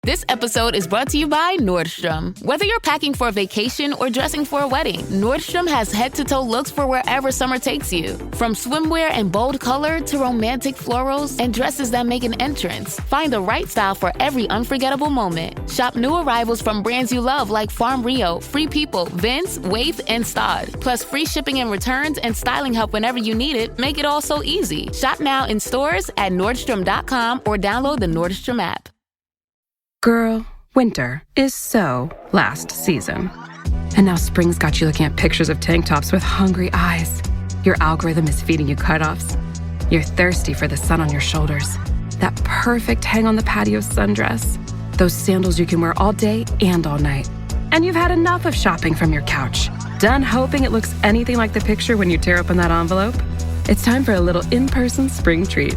This episode is brought to you by Nordstrom. Whether you're packing for a vacation or dressing for a wedding, Nordstrom has head-to-toe looks for wherever summer takes you. From swimwear and bold color to romantic florals and dresses that make an entrance, find the right style for every unforgettable moment. Shop new arrivals from brands you love like Farm Rio, Free People, Vince, Wait, and Stod. Plus free shipping and returns and styling help whenever you need it make it all so easy. Shop now in stores at Nordstrom.com or download the Nordstrom app. Girl, winter is so last season. And now spring's got you looking at pictures of tank tops with hungry eyes. Your algorithm is feeding you cutoffs. You're thirsty for the sun on your shoulders. That perfect hang on the patio sundress. Those sandals you can wear all day and all night. And you've had enough of shopping from your couch. Done hoping it looks anything like the picture when you tear open that envelope? It's time for a little in-person spring treat.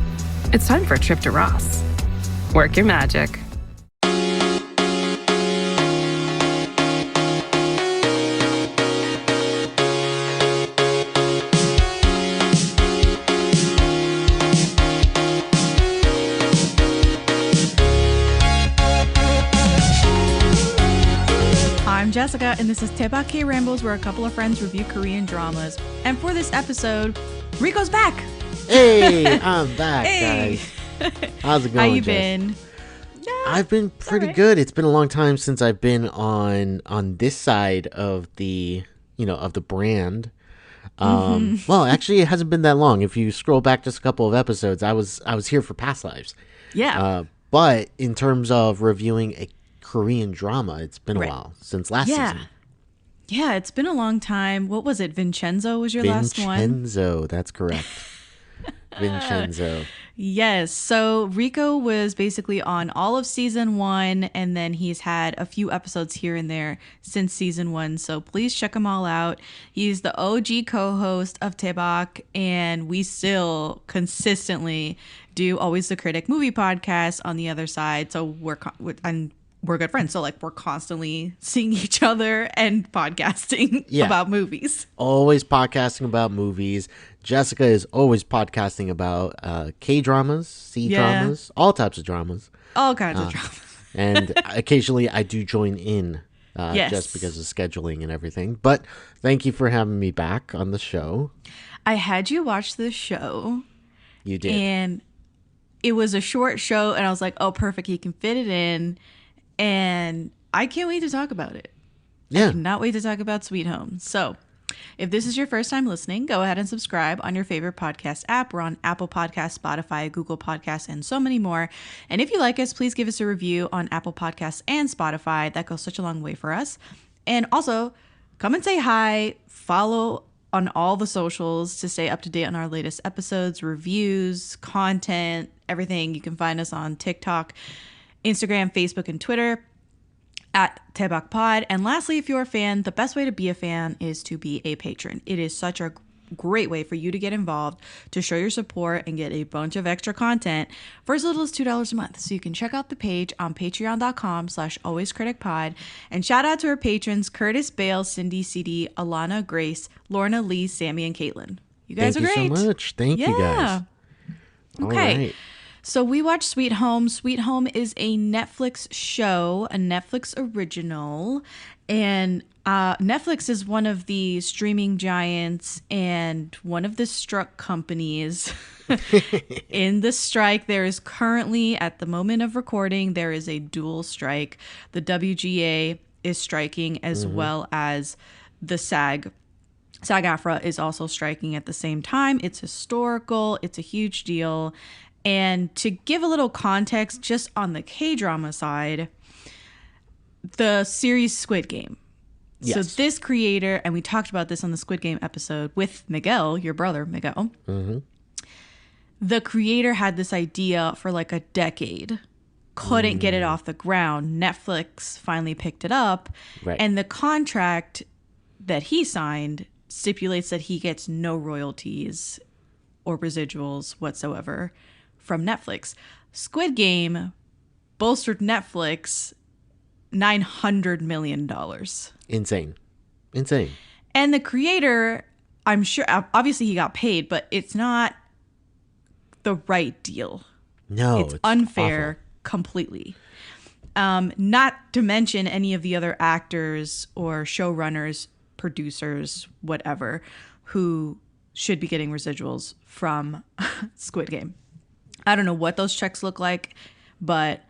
It's time for a trip to Ross. Work your magic. I'm Jessica, and this is Daebak K-Rambles, where a couple of friends review Korean dramas. And for this episode, Rico's back! Hey, I'm back, Hey. guys. How's it going, How you Jess? been? Yeah, I've been pretty alright. good. It's been a long time since I've been on this side of the brand. Well, actually, it hasn't been that long. If you scroll back just a couple of episodes, I was here for Past Lives. Yeah. But in terms of reviewing a Korean drama, it's been a Right. while since last Yeah. season. Yeah, it's been a long time. What was it? Vincenzo was your last one? Vincenzo, that's correct. Vincenzo. Yes. So Rico was basically on all of season 1, and then he's had a few episodes here and there since season 1. So please check him all out. He's the OG co-host of Daebak, and we still consistently do Always the Critic movie podcast on the other side. So we're good friends. So like we're constantly seeing each other and podcasting Yeah. about movies. Always podcasting about movies. Jessica is always podcasting about K-dramas, C-dramas, all types of dramas. All kinds of drama. And occasionally I do join in Yes. just because of scheduling and everything. But thank you for having me back on the show. I had you watch the show. You did. And it was a short show, and I was like, oh, perfect. He can fit it in. And I can't wait to talk about it. Yeah. Cannot wait to talk about Sweet Home. So if this is your first time listening, go ahead and subscribe on your favorite podcast app. We're on Apple Podcasts, Spotify, Google Podcasts, and so many more. And if you like us, please give us a review on Apple Podcasts and Spotify. That goes such a long way for us. And also, come and say hi. Follow on all the socials to stay up to date on our latest episodes, reviews, content, everything. You can find us on TikTok, Instagram, Facebook, and Twitter at Daebak Pod. And lastly, if you're a fan, the best way to be a fan is to be a patron. It is such a great way for you to get involved, to show your support, and get a bunch of extra content for as little as $2 a month. So you can check out the page on patreon.com/alwayscriticpod. And shout out to our patrons, Curtis, Bale, Cindy, CD, Alana, Grace, Lorna, Lee, Sammy, and Caitlin. You guys Thank are great. you so much. Thank you guys. All Okay. right. So we watched Sweet Home. Sweet Home is a Netflix show, a Netflix original. And Netflix is one of the streaming giants and one of the struck companies. In the strike, there is currently, at the moment of recording, there is a dual strike. The WGA is striking as well as the SAG-AFRA is also striking at the same time. It's historical. It's a huge deal. And to give a little context, just on the K-drama side, the series Squid Game. Yes. So this creator, and we talked about this on the Squid Game episode with Miguel, your brother, Miguel. The creator had this idea for like a decade, couldn't get it off the ground. Netflix finally picked it up. Right. And the contract that he signed stipulates that he gets no royalties or residuals whatsoever from Netflix. Squid Game bolstered Netflix $900 million. Insane. And the creator, I'm sure, obviously he got paid, but it's not the right deal. No, It's unfair awful. completely. Not to mention any of the other actors or showrunners, producers, whatever, who should be getting residuals from Squid Game. I don't know what those checks look like, but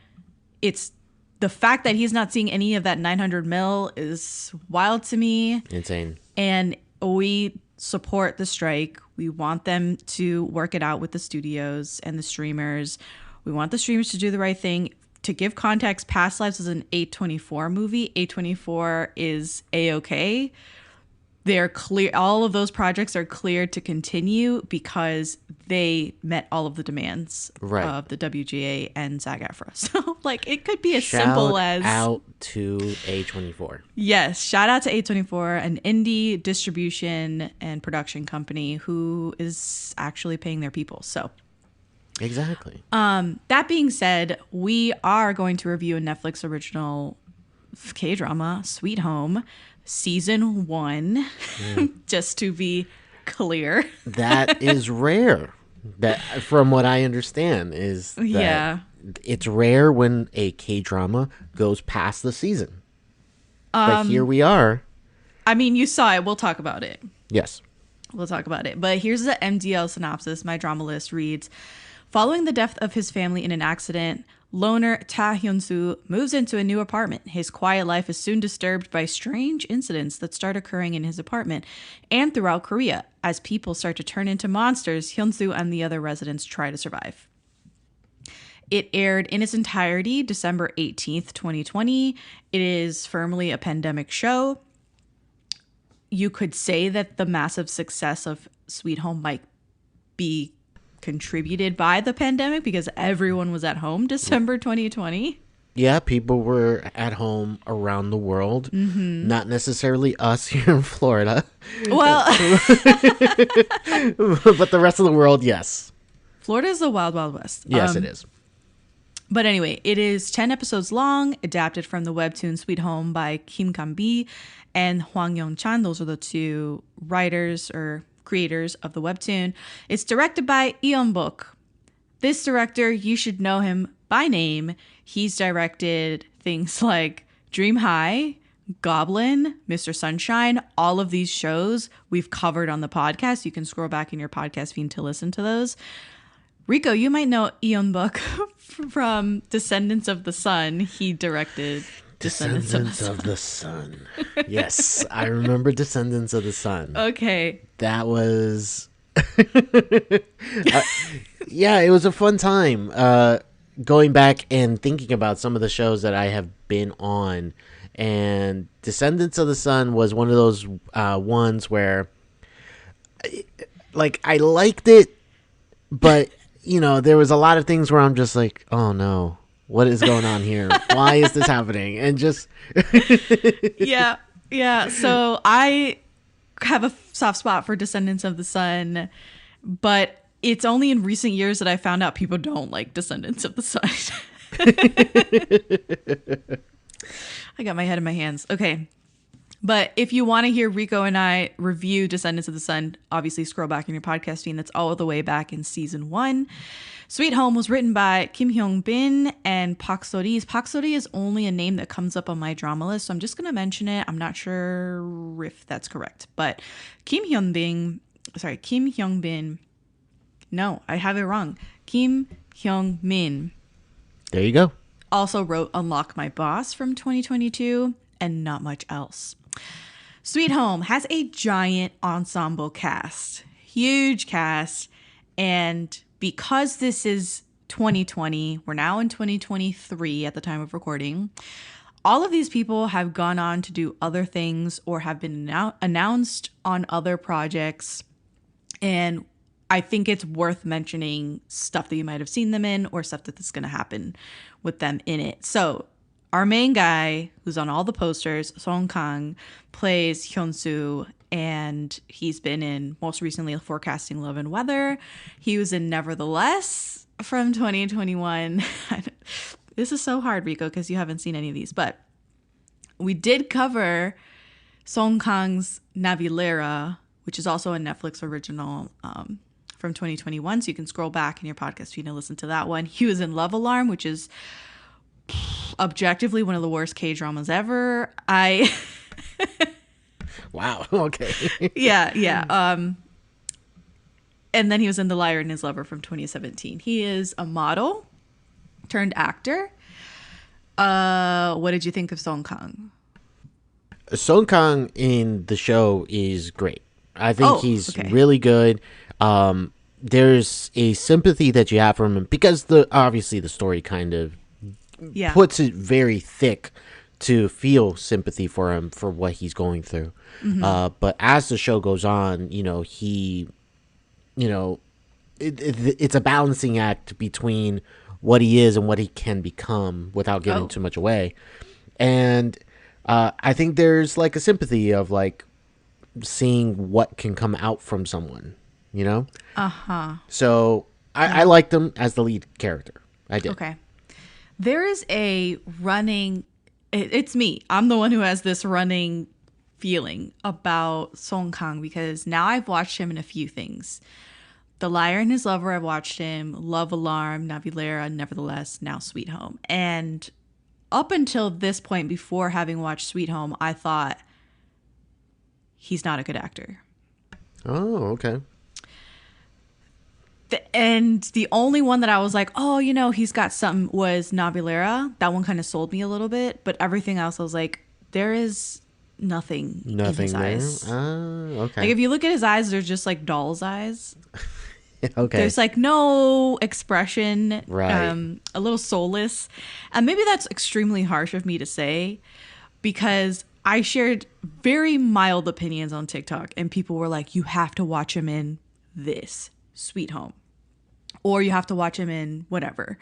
it's the fact that he's not seeing any of that 900 mil is wild to me. Insane. And we support the strike. We want them to work it out with the studios and the streamers. We want the streamers to do the right thing. To give context, Past Lives is an A24 movie. A24 is A-okay. They're clear. All of those projects are cleared to continue because they met all of the demands of the WGA and SAG-AFRA. So, like, it could be as simple as... Shout out to A24. Yes, shout out to A24, an indie distribution and production company who is actually paying their people. So... Exactly. That being said, we are going to review a Netflix original K-drama, Sweet Home, season 1, just to be clear. That is rare. That, from what I understand, is that it's rare when a K-drama goes past the season. But here we are. I mean, you saw it. We'll talk about it. Yes. We'll talk about it. But here's the MDL synopsis. My drama list reads, following the death of his family in an accident, loner Ta Hyun-soo moves into a new apartment. His quiet life is soon disturbed by strange incidents that start occurring in his apartment and throughout Korea. As people start to turn into monsters, Hyun-soo and the other residents try to survive. It aired in its entirety December 18th, 2020. It is firmly a pandemic show. You could say that the massive success of Sweet Home might be contributed by the pandemic because everyone was at home December 2020. Yeah, people were at home around the world. Mm-hmm. Not necessarily us here in Florida. Well, but the rest of the world, yes. Florida is the wild, wild west. Yes, it is. But anyway, it is 10 episodes long, adapted from the webtoon Sweet Home by Kim Kan-bi and Hwang Young-chan. Those are the two writers or creators of the webtoon. It's directed by Eun-bok. This director, you should know him by name. He's directed things like Dream High, Goblin, Mr. Sunshine. All of these shows we've covered on the podcast. You can scroll back in your podcast feed to listen to those. Rico, you might know Eun-bok from Descendants of the Sun. He directed Descendants of the Sun. Yes, I remember Descendants of the Sun. Okay. That was... yeah, it was a fun time. Going back and thinking about some of the shows that I have been on. And Descendants of the Sun was one of those ones where... Like, I liked it, but, you know, there was a lot of things where I'm just like, oh no. What is going on here? Why is this happening? And just... Yeah. So I have a soft spot for Descendants of the Sun, but it's only in recent years that I found out people don't like Descendants of the Sun. I got my head in my hands. Okay. But if you want to hear Rico and I review Descendants of the Sun, obviously scroll back in your podcast feed. That's all the way back in season 1. Sweet Home was written by Kim Hyung-bin and Park So-ri. Park So-ri is only a name that comes up on my drama list, so I'm just going to mention it. I'm not sure if that's correct. But Kim Hyung-bin. No, I have it wrong. Kim Hyung-min. There you go. Also wrote Unlock My Boss from 2022 and not much else. Sweet Home has a giant ensemble cast. Huge cast. And because this is 2020, we're now in 2023 at the time of recording, all of these people have gone on to do other things or have been announced on other projects. And I think it's worth mentioning stuff that you might have seen them in or stuff that's going to happen with them in it. So our main guy, who's on all the posters, Song Kang, plays Hyun-soo, and he's been in, most recently, Forecasting Love and Weather. He was in Nevertheless from 2021. This is so hard, Rico, because you haven't seen any of these. But we did cover Song Kang's Navilera, which is also a Netflix original from 2021. So you can scroll back in your podcast feed and listen to that one. He was in Love Alarm, which is objectively one of the worst K-dramas ever. Wow. Okay. Yeah. And then he was in The Liar and His Lover from 2017. He is a model turned actor. What did you think of Song Kang? Song Kang in the show is great. I think he's okay. really good. There's a sympathy that you have for him because obviously the story kind of puts it very thick to feel sympathy for him for what he's going through. But as the show goes on, it's a balancing act between what he is and what he can become without giving too much away. And I think there's like a sympathy of like seeing what can come out from someone, So I liked him as the lead character. I did. Okay. There is a running, it's me. I'm the one who has this running feeling about Song Kang because now I've watched him in a few things. The Liar and His Lover, I've watched him. Love Alarm, Navulera, Nevertheless, now Sweet Home. And up until this point, before having watched Sweet Home, I thought he's not a good actor. Oh, okay. And the only one that I was like, he's got something was Navulera. That one kind of sold me a little bit. But everything else, I was like, there is nothing in his there? eyes. Okay. Like if you look at his eyes, they're just like doll's eyes. Okay. There's like no expression, right. A little soulless. And maybe that's extremely harsh of me to say because I shared very mild opinions on TikTok and people were like, you have to watch him in this Sweet Home or you have to watch him in whatever.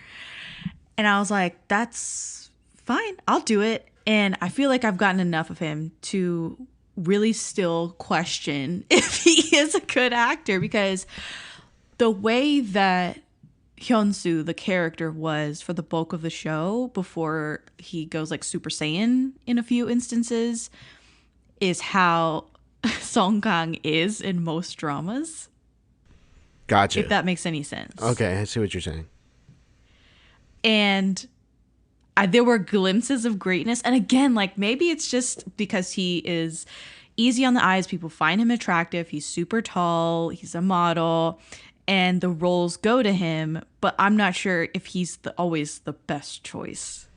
And I was like, that's fine. I'll do it. And I feel like I've gotten enough of him to really still question if he is a good actor because the way that Hyun-soo, the character, was for the bulk of the show before he goes like Super Saiyan in a few instances is how Song Kang is in most dramas. Gotcha. If that makes any sense. Okay, I see what you're saying. And there were glimpses of greatness. And again, like maybe it's just because he is easy on the eyes. People find him attractive. He's super tall. He's a model. And the roles go to him. But I'm not sure if he's always the best choice.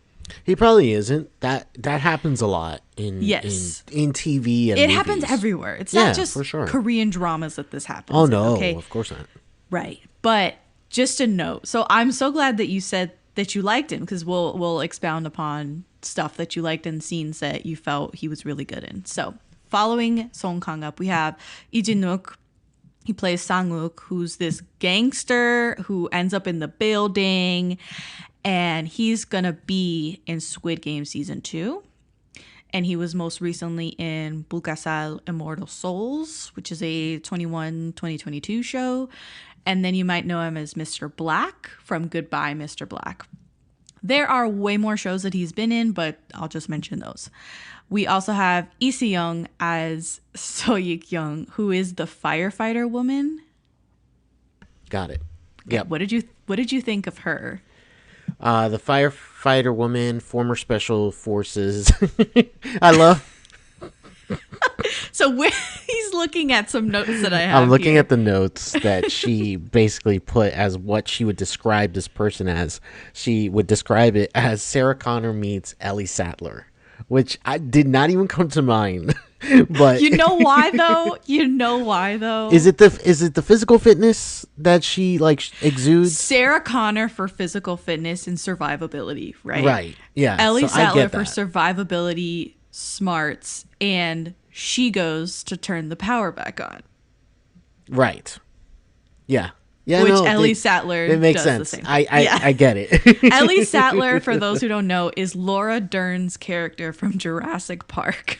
He probably isn't. That happens a lot in TV and it movies. Happens everywhere. It's not just for sure. Korean dramas that this happens. Oh no, okay? Of course not. Right. But just a note. So I'm so glad that you said that you liked him because we'll expound upon stuff that you liked and scenes that you felt he was really good in. So following Song Kang up, we have Jin-Uk. He plays Sang-uk, who's this gangster who ends up in the building. And he's going to be in Squid Game Season 2. And he was most recently in Bulgasal Immortal Souls, which is a 2022 show. And then you might know him as Mr. Black from Goodbye, Mr. Black. There are way more shows that he's been in, but I'll just mention those. We also have Lee Se-young as So-yik-young, who is the firefighter woman. Got it. Yep. What did you think of her? The firefighter woman, former special forces. I love. So he's looking at some notes that I have. I'm looking at the notes that she basically put as what she would describe this person as. She would describe it as Sarah Connor meets Ellie Sattler, which I did not even come to mind. But you know why though? Is it the physical fitness that she like exudes? Sarah Connor for physical fitness and survivability, right? Right. Yeah. Ellie Sattler for survivability, smarts, and she goes to turn the power back on. Right. Yeah. Yeah. Which Ellie Sattler it makes does sense. the same. I get it. Ellie Sattler, for those who don't know, is Laura Dern's character from Jurassic Park.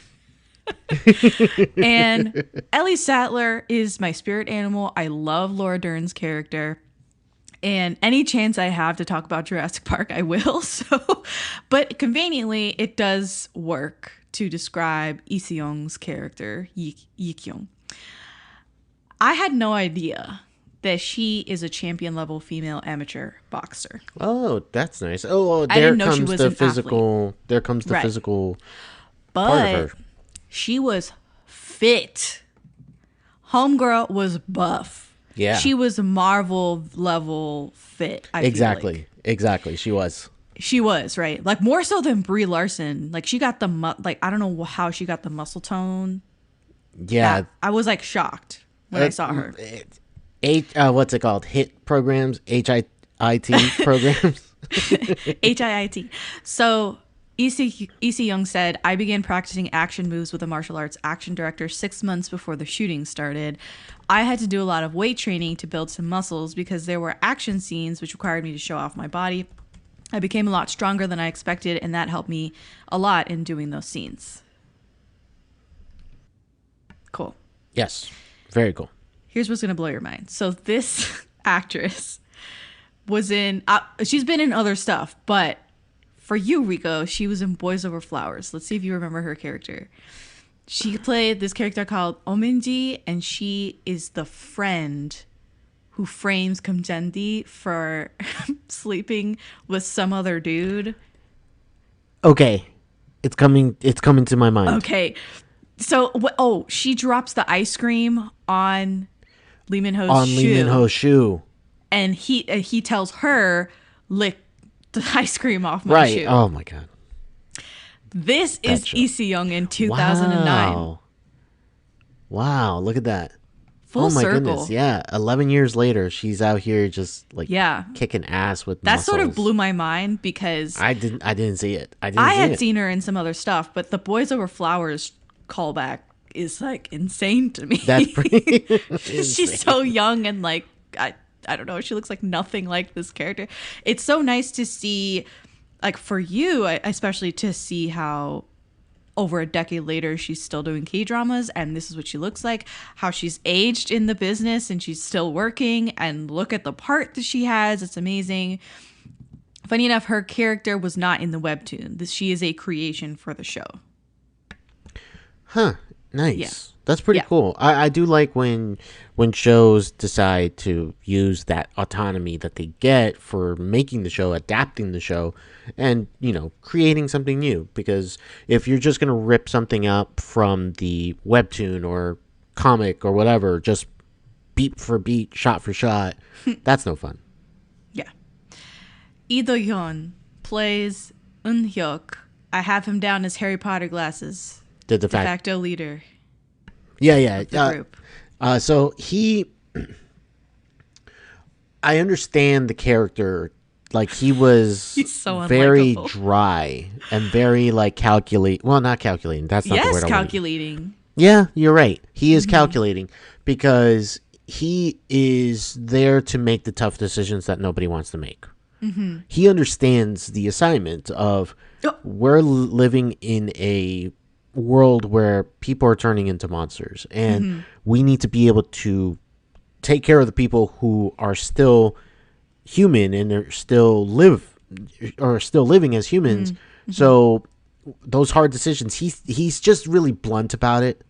And Ellie Sattler is my spirit animal. I love Laura Dern's character. And any chance I have to talk about Jurassic Park, I will. So, but conveniently, it does work to describe Lee Se-young's character, Yik-young. I had no idea that she is a champion level female amateur boxer. Oh, that's nice. Oh, I there didn't know comes she was the an physical. athlete. There comes the Right. physical part of her. She was fit. Homegirl was buff. Yeah. She was Marvel level fit. I feel Exactly. like. Exactly. She was. She was, right? Like more so than Brie Larson. Like she got the I don't know how she got the muscle tone. Yeah. I was like shocked when I saw her. What's it called? HIT programs? HIT programs? HIIT. So Lee Young said, I began practicing action moves with a martial arts action director 6 months before the shooting started. I had to do a lot of weight training to build some muscles because there were action scenes which required me to show off my body. I became a lot stronger than I expected, and that helped me a lot in doing those scenes. Cool. Yes. Very cool. Here's what's going to blow your mind. So this actress was in, she's been in other stuff, but for you, Rico, she was in Boys Over Flowers. Let's see if you remember her character. She played this character called Ominji, and she is the friend who frames Kim Jendi for sleeping with some other dude. Okay. It's coming to my mind. Okay. So, she drops the ice cream on Lee Min-ho's shoe. Lee Min-ho's shoe. And he tells her, lick the ice cream off my shoe. Right. Oh, my God. This is Lee Young in 2009. Wow. Look at that. Full my circle. Goodness. Yeah. 11 years later, she's out here just like Yeah. kicking ass with That muscles. sort of blew my mind because I didn't see it. I had seen her in some other stuff, but the Boys Over Flowers callback is like insane to me. That's pretty She's so young and like I don't know, she looks like nothing like this character. It's so nice to see, like for you especially, to see how over a decade later she's still doing K-dramas and this is what she looks like, how she's aged in the business and she's still working, and look at the part that she has. It's amazing. Funny enough, her character was not in the webtoon. She is a creation for the show. Huh. Nice. Yeah. That's pretty cool. I do like when shows decide to use that autonomy that they get for making the show, adapting the show, and, creating something new. Because if you're just going to rip something up from the webtoon or comic or whatever, just beat for beat, shot for shot, that's no fun. Yeah. Lee Do-Hyun plays Eun-hyuk. I have him down as Harry Potter glasses. The de facto leader. Yeah. The group. So I understand the character. Like he was He's so very unlikable. dry and very like calculate. Well, not calculating. That's not the word I want. Calculating. Yeah, you're right. He is calculating because he is there to make the tough decisions that nobody wants to make. Mm-hmm. He understands the assignment of we're living in a world where people are turning into monsters, and we need to be able to take care of the people who are still human and are still living as humans. So those hard decisions, he's just really blunt about it.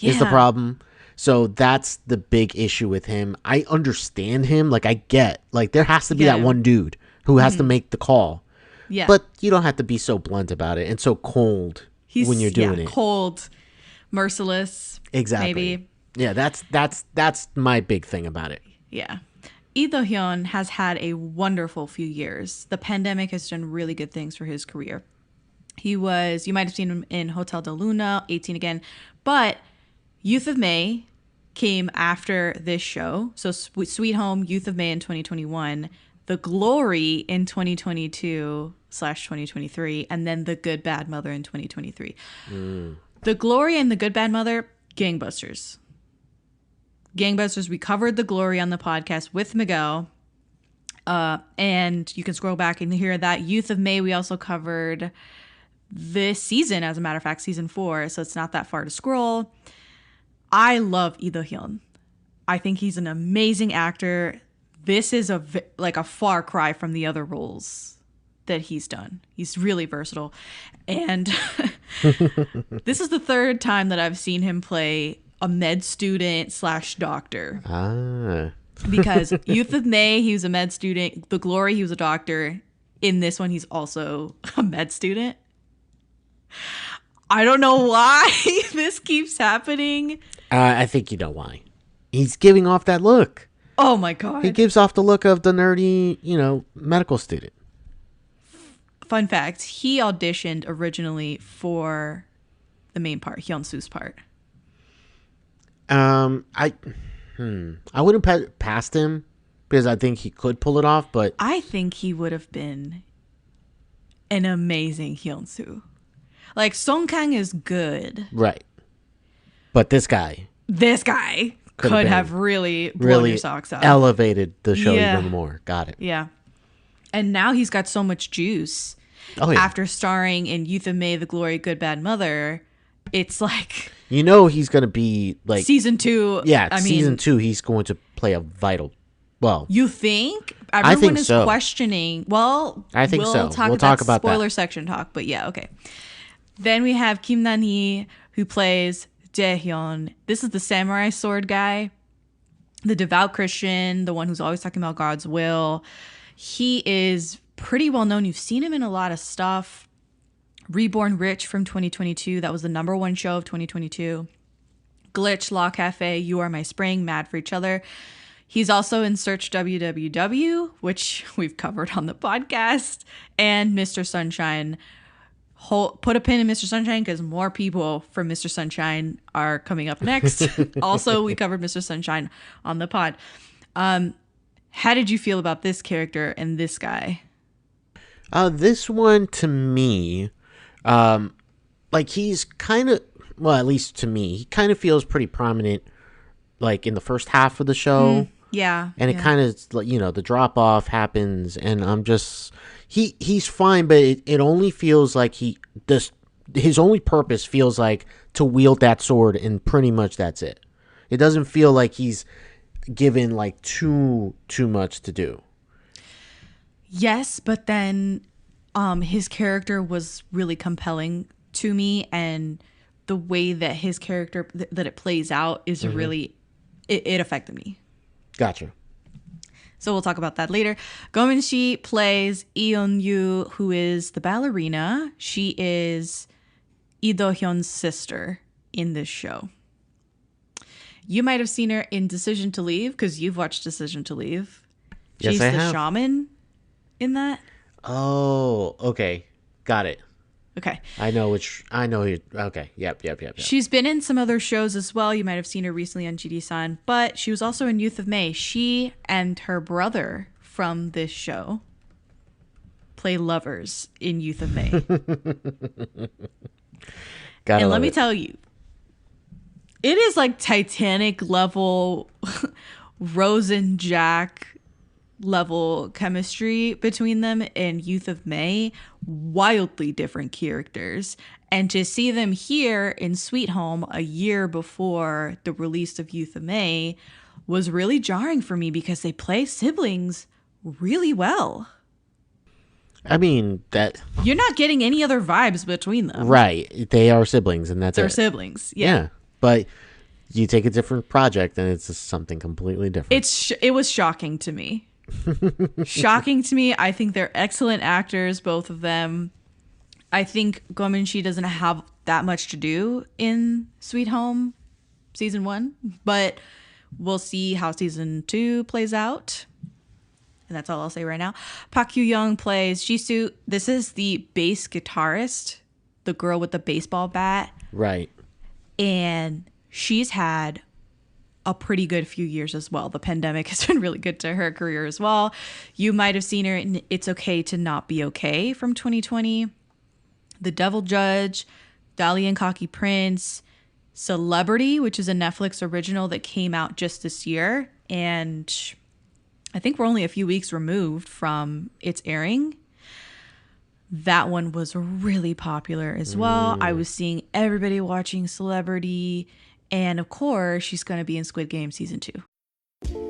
Is the problem. So that's the big issue with him. I understand him. Like I get, like there has to be that one dude who has to make the call. Yeah. But you don't have to be so blunt about it and so cold when you're doing it. Cold, merciless. Exactly. Maybe. Yeah, that's my big thing about it. Yeah. Lee Do-Hyun has had a wonderful few years. The pandemic has done really good things for his career. You might have seen him in Hotel de Luna, 18 Again, but Youth of May came after this show. So Sweet Home, Youth of May in 2021, The Glory in 2022/2023, and then The Good Bad Mother in 2023. The Glory and The Good Bad Mother, gangbusters. Gangbusters, we covered The Glory on the podcast with Miguel. And you can scroll back and hear that. Youth of May, we also covered this season, as a matter of fact, season 4. So it's not that far to scroll. I love Lee Do-Hyun. I think he's an amazing actor. This is a far cry from the other roles that he's done. He's really versatile. And this is the third time that I've seen him play a med student /doctor. Because Youth of May, he was a med student. The Glory, he was a doctor. In this one, he's also a med student. I don't know why this keeps happening. I think you know why. He's giving off that look. Oh my God. He gives off the look of the nerdy, medical student. Fun fact, he auditioned originally for the main part, Hyun-soo's part. I wouldn't past him because I think he could pull it off, but I think he would have been an amazing Hyun-soo. Like, Song Kang is good. Right. But this guy could have really blown your socks off. Elevated the show even more. Got it. Yeah. And now he's got so much juice. Oh, yeah. After starring in Youth of May, The Glory, Good Bad Mother, it's like... he's going to be like... Season 2. Yeah, season 2, he's going to play a vital... Well... You think? Everyone is so. Questioning... Well, I think we'll so. talk about spoiler section talk, but yeah, okay. Then we have Kim Nan-hee, who plays Do-Hyun. This is the samurai sword guy, the devout Christian, the one who's always talking about God's will. He is pretty well known. You've seen him in a lot of stuff. Reborn Rich from 2022. That was the #1 show of 2022. Glitch, Law Cafe, You Are My Spring, Mad for Each Other. He's also in Search WWW, which we've covered on the podcast, and Mr. Sunshine. Put a pin in Mr. Sunshine because more people from Mr. Sunshine are coming up next. Also, we covered Mr. Sunshine on the pod. How did you feel about this character and this guy? This one, to me, like he's kind of, well, at least to me, he kind of feels pretty prominent, like in the first half of the show. Yeah. And it kind of, the drop off happens, and I'm just... He's fine, but it only feels like his only purpose feels like to wield that sword, and pretty much that's it. It doesn't feel like he's given like too much to do. Yes, but then his character was really compelling to me, and the way that his character that it plays out is really it affected me. Gotcha. So we'll talk about that later. Go Min-shi plays Eun-yu, who is the ballerina. She is Lee Do-hyun's sister in this show. You might have seen her in Decision to Leave, because you've watched Decision to Leave. She's the shaman in that. Oh, okay. Got it. Okay. Okay. Yep. She's been in some other shows as well. You might have seen her recently on GD-san, but she was also in Youth of May. She and her brother from this show play lovers in Youth of May. And let me tell you, it is like Titanic level, Rose and Jack level chemistry between them in Youth of May. Wildly different characters, and to see them here in Sweet Home a year before the release of Youth of May was really jarring for me, because they play siblings really well. I mean, that you're not getting any other vibes between them, right? They are siblings, and that's they're siblings. Yeah, but you take a different project and it's just something completely different. It was shocking to me. Shocking to me. I think they're excellent actors, both of them. I think Go Min-shi doesn't have that much to do in Sweet Home season 1, but we'll see how season 2 plays out. And that's all I'll say right now. Park Hyu-young plays Jisoo. This is the bass guitarist, the girl with the baseball bat. Right. And she's had a pretty good few years as well. The pandemic has been really good to her career as well. You might have seen her in It's Okay to Not Be Okay from 2020, The Devil Judge, Dali and Cocky Prince, Celebrity, which is a Netflix original that came out just this year. And I think we're only a few weeks removed from its airing. That one was really popular as well. I was seeing everybody watching Celebrity. And of course, she's going to be in Squid Game season 2.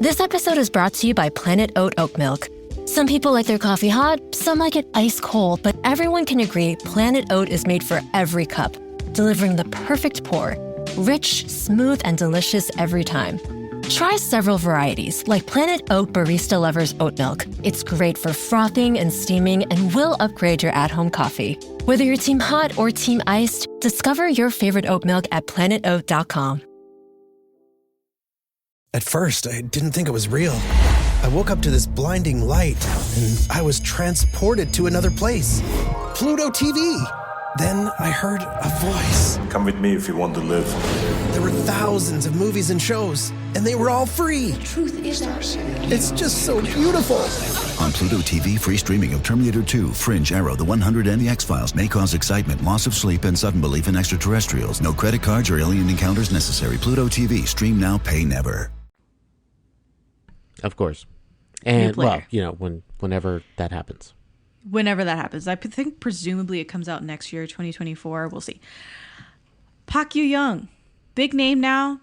This episode is brought to you by Planet Oat Oat Milk. Some people like their coffee hot, some like it ice cold, but everyone can agree Planet Oat is made for every cup, delivering the perfect pour. Rich, smooth, and delicious every time. Try several varieties, like Planet Oat Barista Lovers Oat Milk. It's great for frothing and steaming and will upgrade your at-home coffee. Whether you're team hot or team iced, discover your favorite oat milk at planetoat.com. At first, I didn't think it was real. I woke up to this blinding light, and I was transported to another place. Pluto TV! Then I heard a voice. Come with me if you want to live. There were thousands of movies and shows, and they were all free. The truth is our It's just so beautiful. On Pluto TV, free streaming of Terminator 2, Fringe, Arrow, The 100, and The X-Files may cause excitement, loss of sleep, and sudden belief in extraterrestrials. No credit cards or alien encounters necessary. Pluto TV. Stream now, pay never. Of course. And, well, whenever that happens. Whenever that happens. I think presumably it comes out next year, 2024. We'll see. Park Yoo-young. Big name now.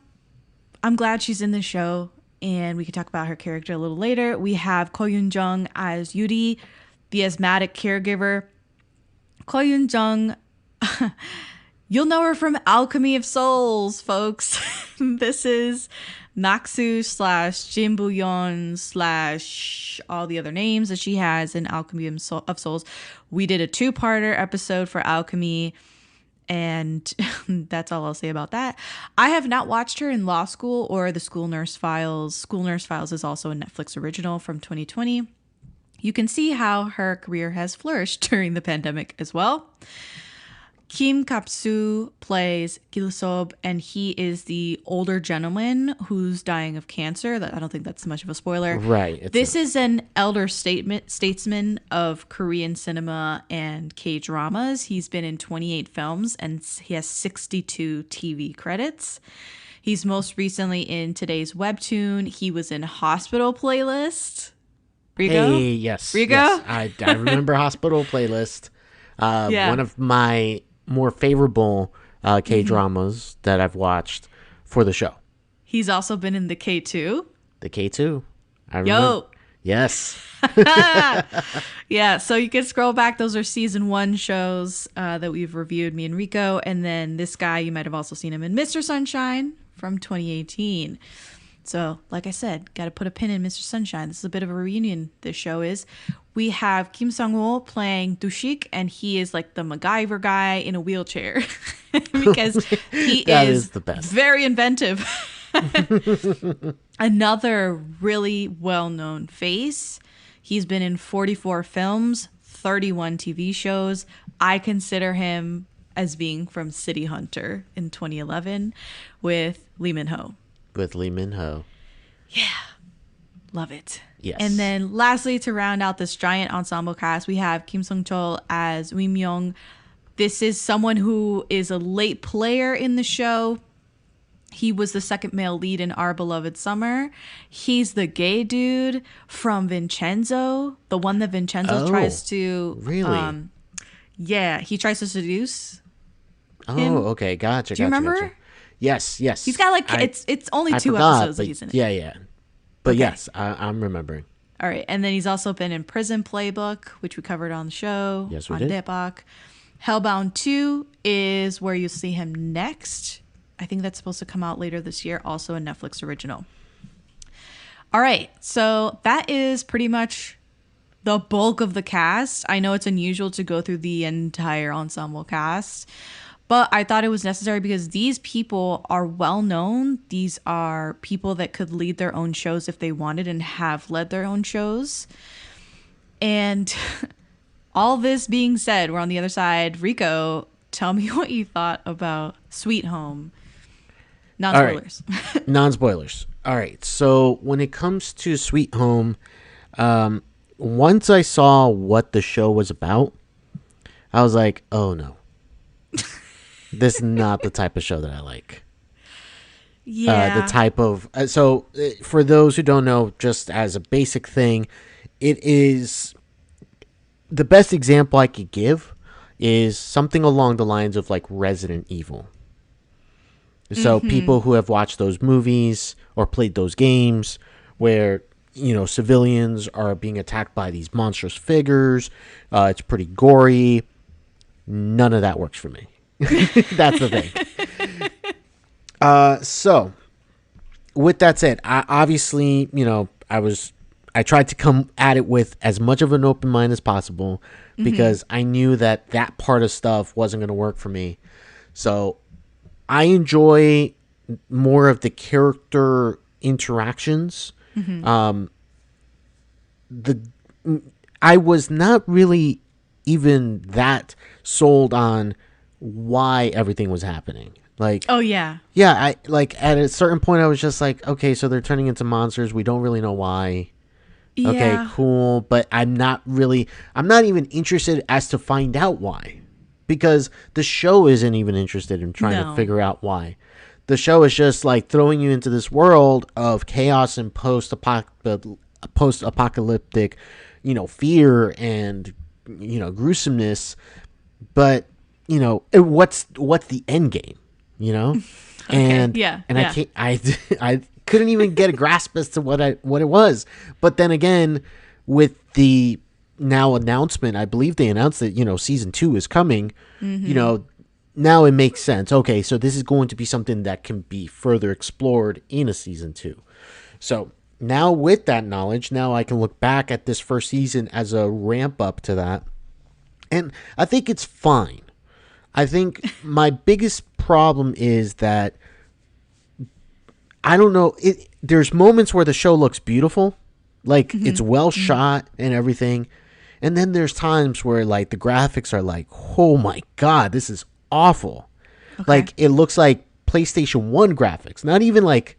I'm glad she's in the show, and we can talk about her character a little later. We have Ko Yoon-jung as Yuri, the asthmatic caregiver. Ko Yoon-jung, you'll know her from Alchemy of Souls, folks. This is Naksu / Jin Boo-yeon / all the other names that she has in Alchemy of Souls. We did a 2-parter episode for Alchemy, and that's all I'll say about that. I have not watched her in Law School or The School Nurse Files. School Nurse Files is also a Netflix original from 2020. You can see how her career has flourished during the pandemic as well. Kim Kap-soo plays Gil-sob, and he is the older gentleman who's dying of cancer. I don't think that's much of a spoiler. Right. This is an elder statesman of Korean cinema and K-dramas. He's been in 28 films, and he has 62 TV credits. He's most recently in today's webtoon. He was in Hospital Playlist. Rico? Hey, yes. Rico? Yes. I remember Hospital Playlist. One of my more favorable K-dramas that I've watched for the show. He's also been in the K2. The K2. I remember. Yes. Yeah, so you can scroll back. Those are season 1 shows that we've reviewed, me and Rico. And then this guy, you might have also seen him in Mr. Sunshine from 2018. So, like I said, got to put a pin in Mr. Sunshine. This is a bit of a reunion, this show is. We have Kim Sung-ho playing Do-Shik, and he is like the MacGyver guy in a wheelchair because he is the best. Very inventive. Another really well-known face. He's been in 44 films, 31 TV shows. I consider him as being from City Hunter in 2011 with Lee Min-ho. Yeah. Love it. Yes. And then lastly, to round out this giant ensemble cast, we have Kim Sung-chol as Wim Myung. This is someone who is a late player in the show. He was the second male lead in Our Beloved Summer. He's the gay dude from Vincenzo, the one that Vincenzo tries to... Really? Yeah, he tries to seduce him. Oh, okay. Gotcha. Do you remember? Gotcha. Yes. He's got like, it's only 2 episodes that he's in it. Yeah. But Okay. yes, I'm remembering. All right. And then he's also been in Prison Playbook, which we covered on the show. Yes, we on did. Daebak. Hellbound 2 is where you see him next. I think that's supposed to come out later this year. Also a Netflix original. All right. So that is pretty much the bulk of the cast. I know it's unusual to go through the entire ensemble cast, but I thought it was necessary because these people are well known. These are people that could lead their own shows if they wanted and have led their own shows. And all this being said, we're on the other side. Rico, tell me what you thought about Sweet Home. Non-spoilers. All right. Non-spoilers. All right. So when it comes to Sweet Home, once I saw what the show was about, I was like, oh no. This is not the type of show that I like. Yeah. The type of... So, for those who don't know, just as a basic thing, it is... The best example I could give is something along the lines of, like, Resident Evil. So, people who have watched those movies or played those games where, you know, civilians are being attacked by these monstrous figures, it's pretty gory. None of that works for me. That's the thing. So with that said, I obviously, I tried to come at it with as much of an open mind as possible because I knew that part of stuff wasn't going to work for me. So I enjoy more of the character interactions. I was not really even that sold on why everything was happening. Like, oh yeah, I like at a certain point I was just like, okay, so they're turning into monsters. We don't really know why. yeah. Okay, cool, but I'm not even interested as to find out why, because the show isn't even interested in trying to figure out why. The show is just like throwing you into this world of chaos and post-apocalyptic, fear and gruesomeness. But what's the end game? Okay, and I couldn't even get a grasp as to what it was. But then again, with the now announcement, I believe they announced that season 2 is coming. Now it makes sense. Okay, so this is going to be something that can be further explored in a season 2. So now with that knowledge, now I can look back at this first season as a ramp up to that, and I think it's fine. I think my biggest problem is that I don't know. There's moments where the show looks beautiful, like it's well shot and everything, and then there's times where like the graphics are like, oh my god, this is awful. Okay. Like it looks like PlayStation 1 graphics, not even like,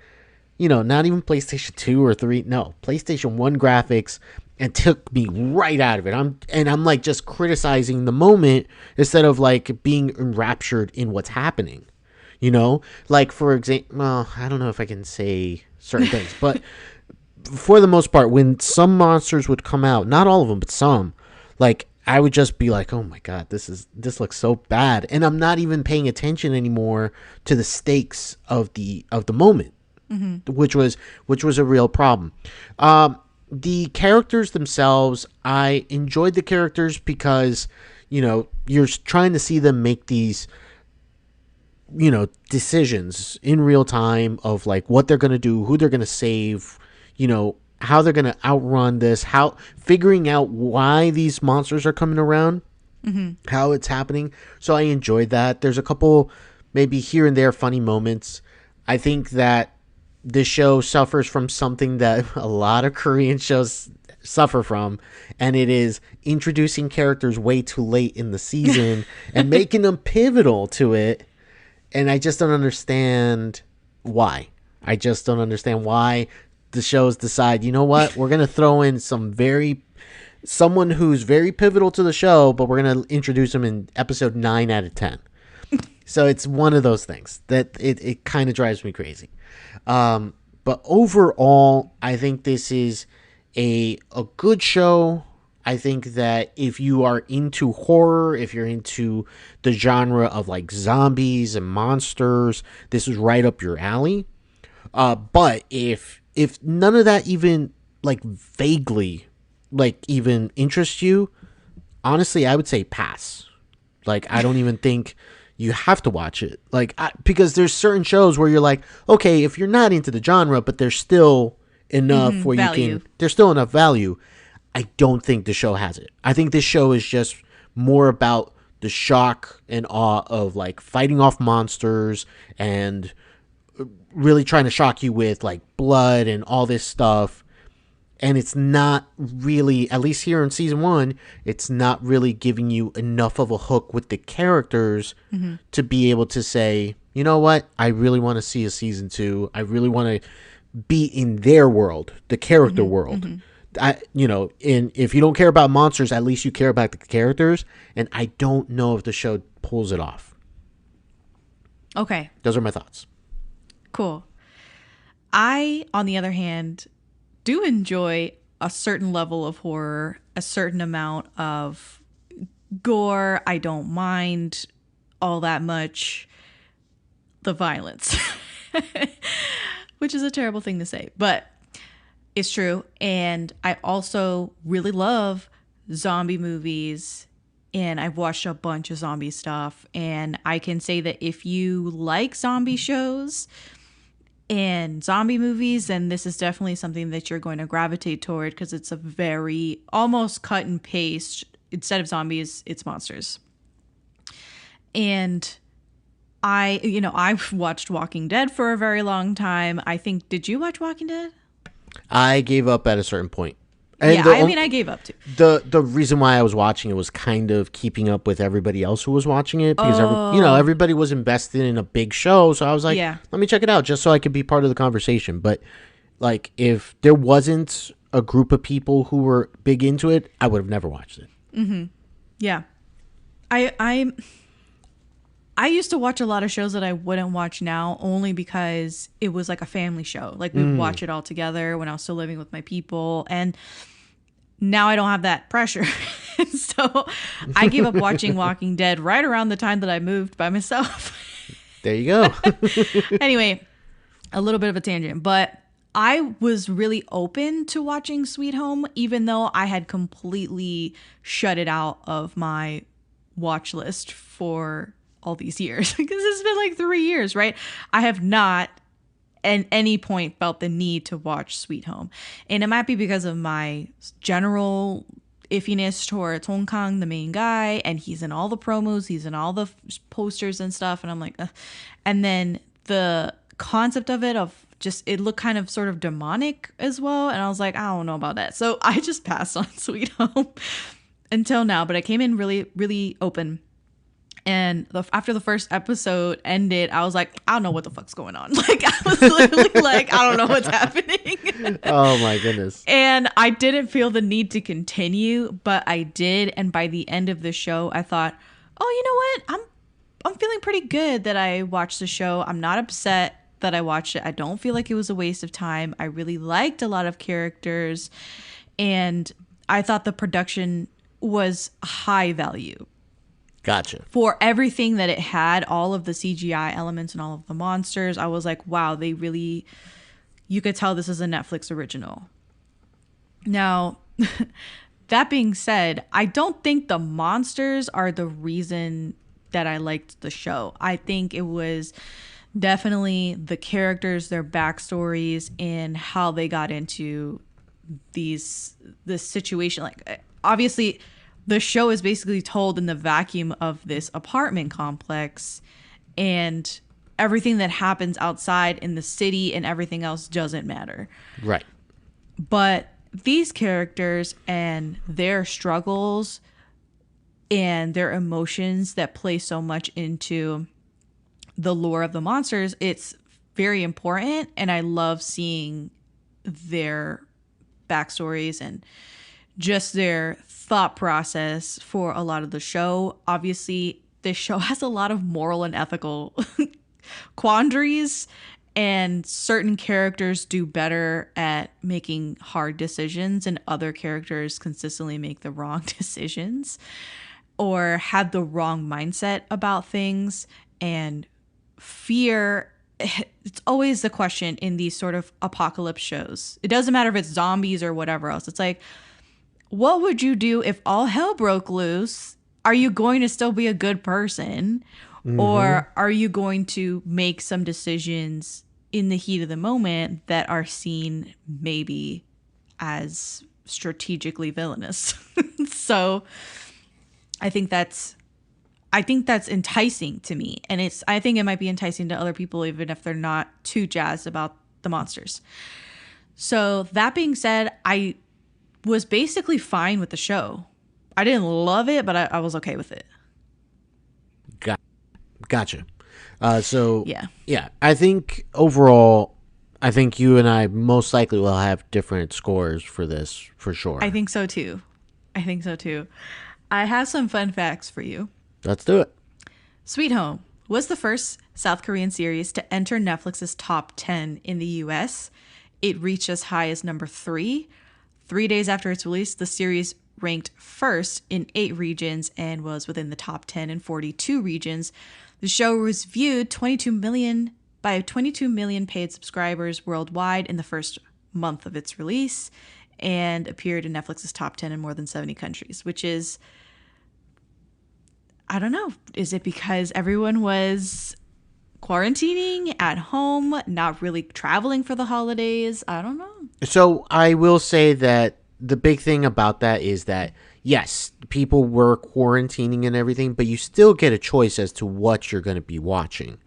not even PlayStation 2 or 3. No, PlayStation 1 graphics, and took me right out of it. I'm like just criticizing the moment instead of like being enraptured in what's happening. Like for example, well, I don't know if I can say certain things, but for the most part, when some monsters would come out, not all of them, but some, like I would just be like, oh my god, this looks so bad, and I'm not even paying attention anymore to the stakes of the moment, which was a real problem. The characters themselves, I enjoyed the characters because you're trying to see them make these decisions in real time of like what they're going to do, who they're going to save, how they're going to outrun this, how figuring out why these monsters are coming around, how it's happening. So I enjoyed that. There's a couple maybe here and there funny moments. I think that this show suffers from something that a lot of Korean shows suffer from, and it is introducing characters way too late in the season and making them pivotal to it. And I just don't understand why. The shows decide, you know what, we're going to throw in someone who's very pivotal to the show, but we're going to introduce them in episode 9 out of 10. So it's one of those things that it kind of drives me crazy. But overall, I think this is a good show. I think that if you are into horror, if you're into the genre of like zombies and monsters, this is right up your alley. But if none of that even like vaguely like even interests you, honestly, I would say pass. Like, I don't even think you have to watch it. Like, because there's certain shows where you're like, okay, if you're not into the genre, but there's still enough where there's still enough value. I don't think the show has it. I think this show is just more about the shock and awe of like fighting off monsters and really trying to shock you with like blood and all this stuff. And it's not really, at least here in season 1, it's not really giving you enough of a hook with the characters to be able to say, you know what, I really want to see a season 2. I really want to be in their world, the character world. And if you don't care about monsters, at least you care about the characters. And I don't know if the show pulls it off. Okay. Those are my thoughts. Cool. I, on the other hand, do enjoy a certain level of horror, a certain amount of gore. I don't mind all that much the violence, which is a terrible thing to say, but it's true. And I also really love zombie movies, and I've watched a bunch of zombie stuff. And I can say that if you like zombie shows and zombie movies, then this is definitely something that you're going to gravitate toward, because it's a very almost cut and paste. Instead of zombies, it's monsters. And I've watched Walking Dead for a very long time. I think, did you watch Walking Dead? I gave up at a certain point. And yeah, I gave up too. The reason why I was watching it was kind of keeping up with everybody else who was watching it, because everybody was invested in a big show. So I was like, let me check it out just so I could be part of the conversation. But like, if there wasn't a group of people who were big into it, I would have never watched it. Mm-hmm. Yeah, I used to watch a lot of shows that I wouldn't watch now, only because it was like a family show. Like, we'd watch it all together when I was still living with my people. And now I don't have that pressure. So I gave up watching Walking Dead right around the time that I moved by myself. There you go. Anyway, a little bit of a tangent, but I was really open to watching Sweet Home, even though I had completely shut it out of my watch list for all these years, because it's been like 3 years, right? I have not at any point felt the need to watch Sweet Home. And it might be because of my general iffiness toward Song Kang, the main guy, and he's in all the promos, he's in all the posters and stuff, and I'm like, ugh. And then the concept of just, it looked kind of sort of demonic as well, and I was like, I don't know about that. So I just passed on Sweet Home until now, but I came in really, really open. And after the first episode ended, I was like, I don't know what the fuck's going on. Like, I was literally like, I don't know what's happening. Oh my goodness. And I didn't feel the need to continue, but I did. And by the end of the show, I thought, oh, you know what? I'm feeling pretty good that I watched the show. I'm not upset that I watched it. I don't feel like it was a waste of time. I really liked a lot of characters, and I thought the production was high value. Gotcha. For everything that it had, all of the CGI elements and all of the monsters, I was like, wow, you could tell this is a Netflix original. Now, that being said, I don't think the monsters are the reason that I liked the show. I think it was definitely the characters, their backstories, and how they got into this situation. Like, obviously, the show is basically told in the vacuum of this apartment complex, and everything that happens outside in the city and everything else doesn't matter. Right. But these characters and their struggles and their emotions that play so much into the lore of the monsters, it's very important. And I love seeing their backstories and just their thought process for a lot of the show. Obviously, this show has a lot of moral and ethical quandaries, and certain characters do better at making hard decisions, and other characters consistently make the wrong decisions or have the wrong mindset about things. And fear, it's always the question in these sort of apocalypse shows. It doesn't matter if it's zombies or whatever else. It's like, what would you do if all hell broke loose? Are you going to still be a good person? Mm-hmm. Or are you going to make some decisions in the heat of the moment that are seen maybe as strategically villainous? So I think that's enticing to me. And I think it might be enticing to other people, even if they're not too jazzed about the monsters. So that being said, I was basically fine with the show. I didn't love it, but I was okay with it. Gotcha. Yeah. I think overall, you and I most likely will have different scores for this, for sure. I think so too. I have some fun facts for you. Let's do it. Sweet Home was the first South Korean series to enter Netflix's top 10 in the US. It reached as high as number 3. 3 days after its release, the series ranked first in 8 regions and was within the top 10 in 42 regions. The show was viewed by 22 million paid subscribers worldwide in the first month of its release, and appeared in Netflix's top 10 in more than 70 countries, which is, I don't know, is it because everyone was quarantining at home, not really traveling for the holidays. I don't know. So I will say that the big thing about that is that, yes, people were quarantining and everything, but you still get a choice as to what you're going to be watching.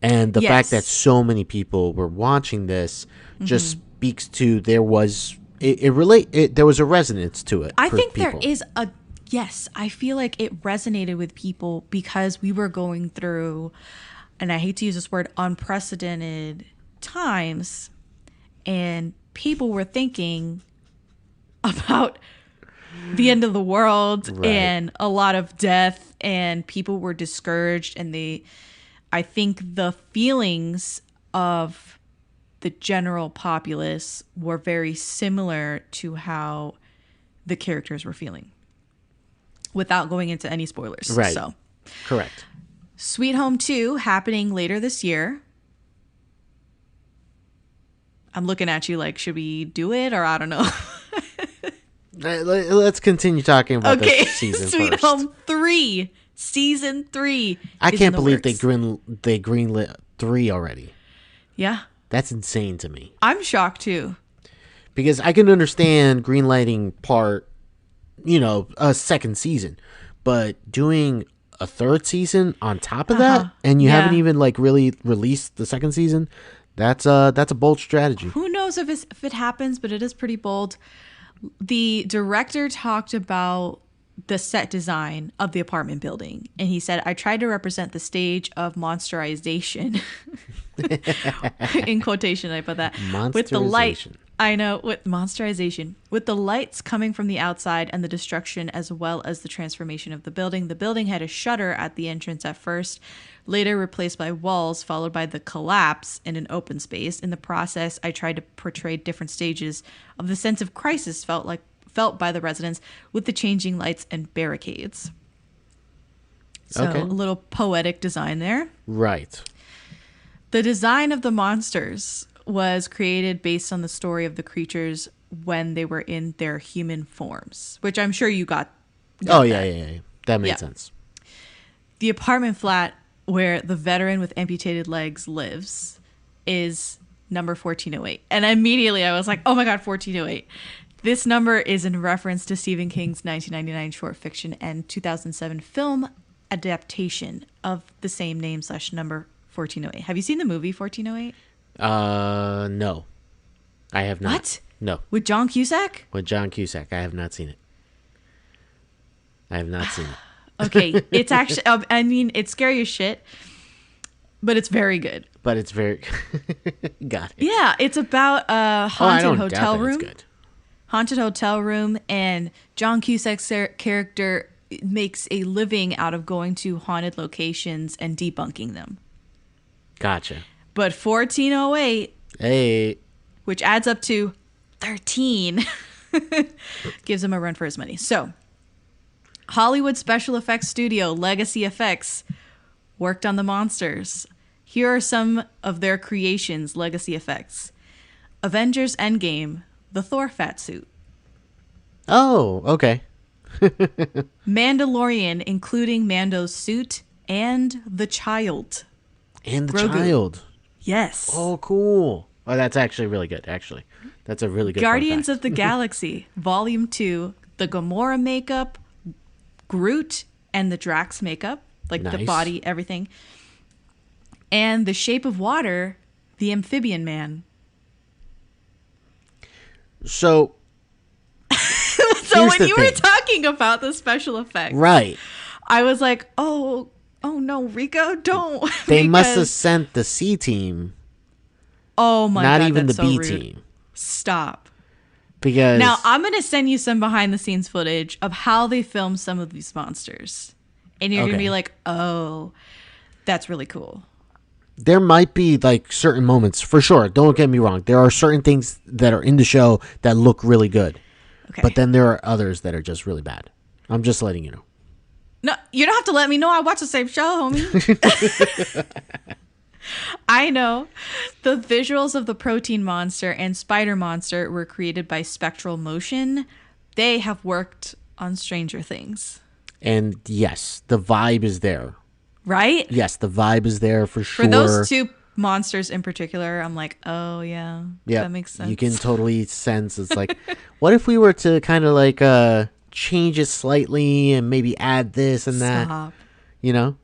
And the fact that so many people were watching this just speaks to there was a resonance to it. I think there is I feel like it resonated with people because we were going through, and I hate to use this word, unprecedented times, and people were thinking about the end of the world and a lot of death, and people were discouraged, and I think the feelings of the general populace were very similar to how the characters were feeling, without going into any spoilers. Right. So, correct. Sweet Home 2 happening later this year. I'm looking at you like, should we do it, or I don't know. Let's continue talking about this season Sweet first. Home 3, season 3. I can't believe they greenlit 3 already. Yeah. That's insane to me. I'm shocked too. Because I can understand greenlighting a second season, but doing a third season on top of that, and you haven't even really released the second season, that's a bold strategy. Who knows if it happens, but it is pretty bold. The director talked about the set design of the apartment building, and he said, I tried to represent the stage of monsterization. In quotation, I put that. With the light. I know, with monsterization. With the lights coming from the outside and the destruction as well as the transformation of the building. The building had a shutter at the entrance at first, later replaced by walls, followed by the collapse in an open space. In the process, I tried to portray different stages of the sense of crisis felt by the residents with the changing lights and barricades. So a little poetic design there. Right. The design of the monsters was created based on the story of the creatures when they were in their human forms, which I'm sure you got. Yeah. That made sense. The apartment flat where the veteran with amputated legs lives is number 1408. And immediately I was like, oh my God, 1408. This number is in reference to Stephen King's 1999 short fiction and 2007 film adaptation of the same name / number 1408. Have you seen the movie 1408? No. I have not. What? No. With John Cusack? With John Cusack. I have not seen it. Okay. It's actually, it's scary as shit, but it's very good. But it's very... Got it. Yeah. It's about a haunted hotel room. It's good. Haunted hotel room, and John Cusack's character makes a living out of going to haunted locations and debunking them. Gotcha. But 1408, which adds up to 13, gives him a run for his money. So, Hollywood special effects studio Legacy Effects worked on the monsters. Here are some of their creations, Legacy Effects. Avengers Endgame, the Thor fat suit. Oh, okay. Mandalorian, including Mando's suit and the child. And the Grogu. child. Yes. Oh, cool. Oh, that's actually really good, actually. That's a really good Guardians of the Galaxy, Volume 2, the Gamora makeup, Groot and the Drax makeup, like the body, everything. And The Shape of Water, the Amphibian Man. So when you were talking about the special effects, right, I was like, oh no, Rico, don't. They must have sent the C team. Oh my God, not even the so B rude. team. Stop. Because now I'm gonna send you some behind the scenes footage of how they filmed some of these monsters, and you're gonna be like, oh, that's really cool. There might be certain moments, for sure. Don't get me wrong. There are certain things that are in the show that look really good. Okay. But then there are others that are just really bad. I'm just letting you know. No, you don't have to let me know. I watch the same show, homie. I know. The visuals of the protein monster and spider monster were created by Spectral Motion. They have worked on Stranger Things. And yes, the vibe is there. Right? Yes, the vibe is there for sure. For those two monsters in particular, I'm like, oh yeah, that makes sense. You can totally sense it's like, what if we were to kind of like change it slightly and maybe add this and that? Stop. You know?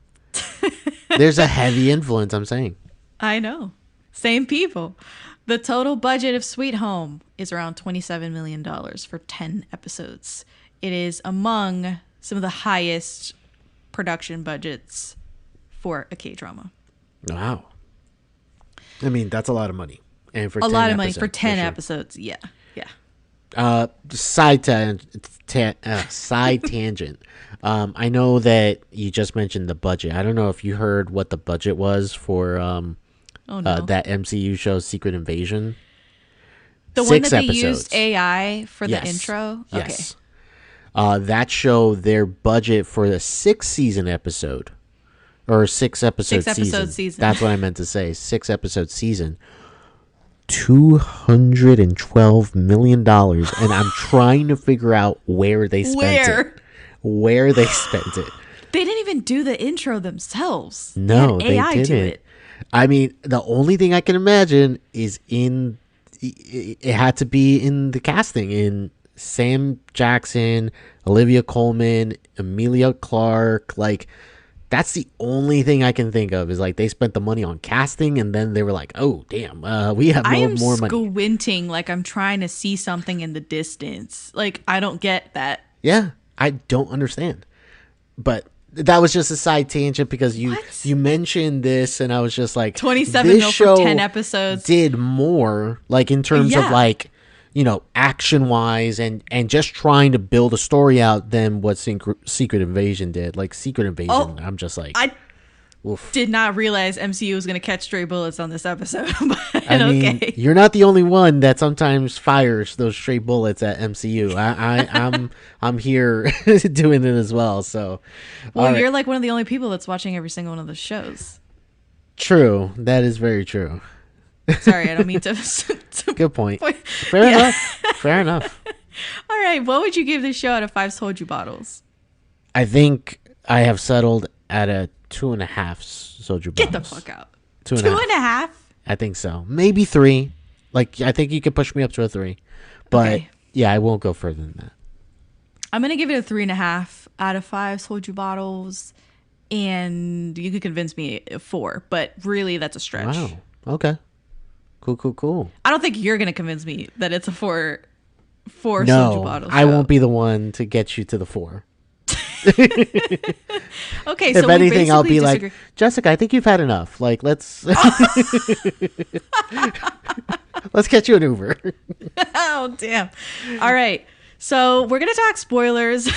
There's a heavy influence, I'm saying. I know. Same people. The total budget of Sweet Home is around $27 million for 10 episodes. It is among some of the highest production budgets for a K-drama. Wow. I mean, that's a lot of money. And for a 10 lot of money episodes, for 10 sure. episodes. Yeah. Side tangent. I know that you just mentioned the budget. I don't know if you heard what the budget was for that MCU show, Secret Invasion. The 6 one that they episodes. used AI for the Yes. intro? Yes. That show, their budget for the 6-season episode, or 6-episode season. That's what I meant to say. 6-episode season. $212 million, and I'm trying to figure out where they spent it. Where they spent it. They didn't even do the intro themselves. No, they had AI didn't. do it. I mean, the only thing I can imagine is it had to be in the casting, in Sam Jackson, Olivia Colman, Emilia Clarke. Like, that's the only thing I can think of, is like they spent the money on casting and then they were like, oh damn, we have more money. Squinting like I'm trying to see something in the distance. Like, I don't get that. Yeah, I don't understand. But that was just a side tangent because you mentioned this and I was just like, 27 this mil show for 10 episodes did more, like in terms of like, you know, action wise and just trying to build a story out than what Secret Invasion did. Like Secret Invasion, I'm just like, I did not realize MCU was going to catch stray bullets on this episode. But I mean, you're not the only one that sometimes fires those stray bullets at MCU. I'm here doing it as well. So, well, you're like one of the only people that's watching every single one of the shows. True, that is very true. Sorry, I don't mean to. Good point. Fair enough. Fair enough. All right, what would you give this show out of 5 soju bottles? I think I have settled at a 2.5 soju bottles. Get the fuck out. 2.5. I think so. Maybe 3. Like, I think you could push me up to a 3. But yeah, I won't go further than that. I'm gonna give it a 3.5 out of 5 soju bottles, and you could convince me a 4, but really that's a stretch. Wow. Okay. Cool. I don't think you're gonna convince me that it's a 4 no, soju bottles. I won't be the one to get you to the 4. Okay, if so anything, I'll be disagree. like, Jessica, I think you've had enough. Like, let's let's get you an Uber. Oh, damn. All right. So we're going to talk spoilers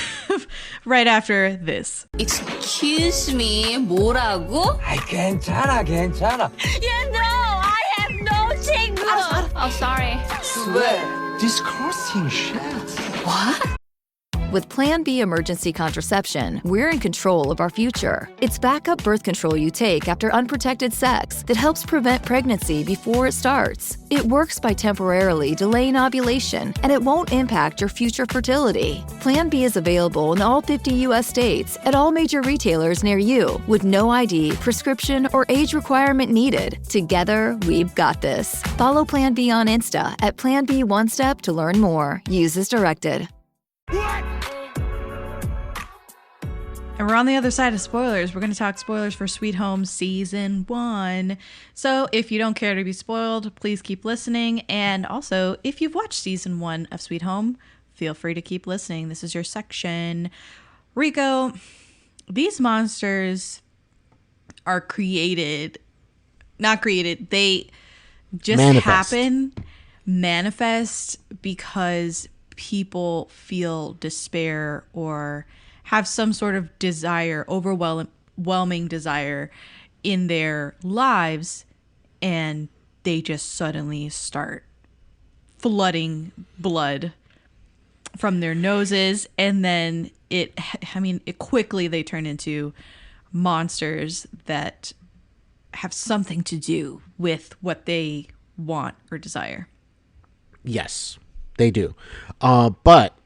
right after this. Excuse me, 뭐라고? 괜찮아. You know, I have no signal. Oh, sorry. Swear, disgusting shit. What? With Plan B emergency contraception, we're in control of our future. It's backup birth control you take after unprotected sex that helps prevent pregnancy before it starts. It works by temporarily delaying ovulation, and it won't impact your future fertility. Plan B is available in all 50 U.S. states at all major retailers near you, with no ID, prescription, or age requirement needed. Together, we've got this. Follow Plan B on Insta at Plan B One Step to learn more. Use as directed. And we're on the other side of spoilers. We're going to talk spoilers for Sweet Home Season 1. So if you don't care to be spoiled, please keep listening. And also, if you've watched Season 1 of Sweet Home, feel free to keep listening. This is your section. Rico, these monsters are not created. They just manifest because people feel despair or have some sort of desire, overwhelming desire in their lives, and they just suddenly start flooding blood from their noses, and then it quickly they turn into monsters that have something to do with what they want or desire. Yes, they do. But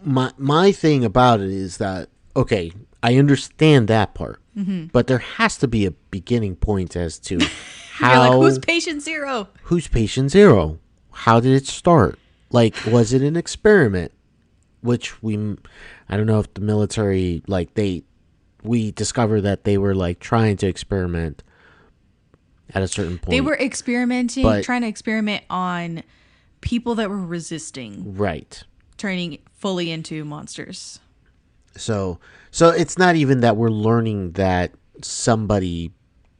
my thing about it is that, okay, I understand that part. But there has to be a beginning point as to how. You're like, who's patient zero? Who's patient zero? How did it start? Like, was it an experiment? Which I don't know if the military, like, we discovered that they were, like, trying to experiment at a certain point. They were trying to experiment on people that were resisting. Right. Turning fully into monsters. So it's not even that we're learning that somebody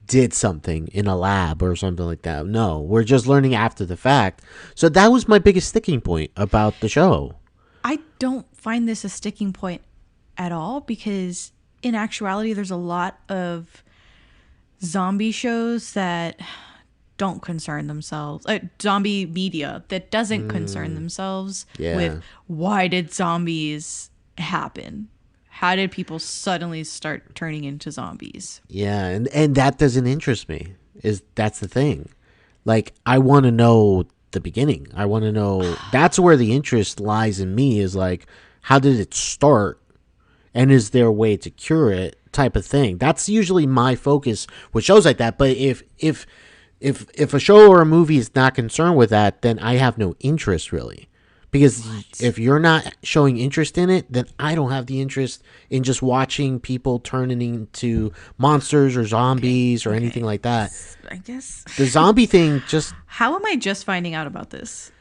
did something in a lab or something like that. No, we're just learning after the fact. So that was my biggest sticking point about the show. I don't find this a sticking point at all because in actuality, there's a lot of zombie shows that don't concern themselves, zombie media that doesn't concern themselves with why did zombies happen? How did people suddenly start turning into zombies? Yeah, and that doesn't interest me. That's the thing. Like, I want to know the beginning. I want to know. That's where the interest lies in me. Is like, how did it start, and is there a way to cure it? Type of thing. That's usually my focus with shows like that. But if a show or a movie is not concerned with that, then I have no interest really. Because if you're not showing interest in it, then I don't have the interest in just watching people turning into monsters or zombies or anything like that. I guess the zombie thing just. How am I just finding out about this?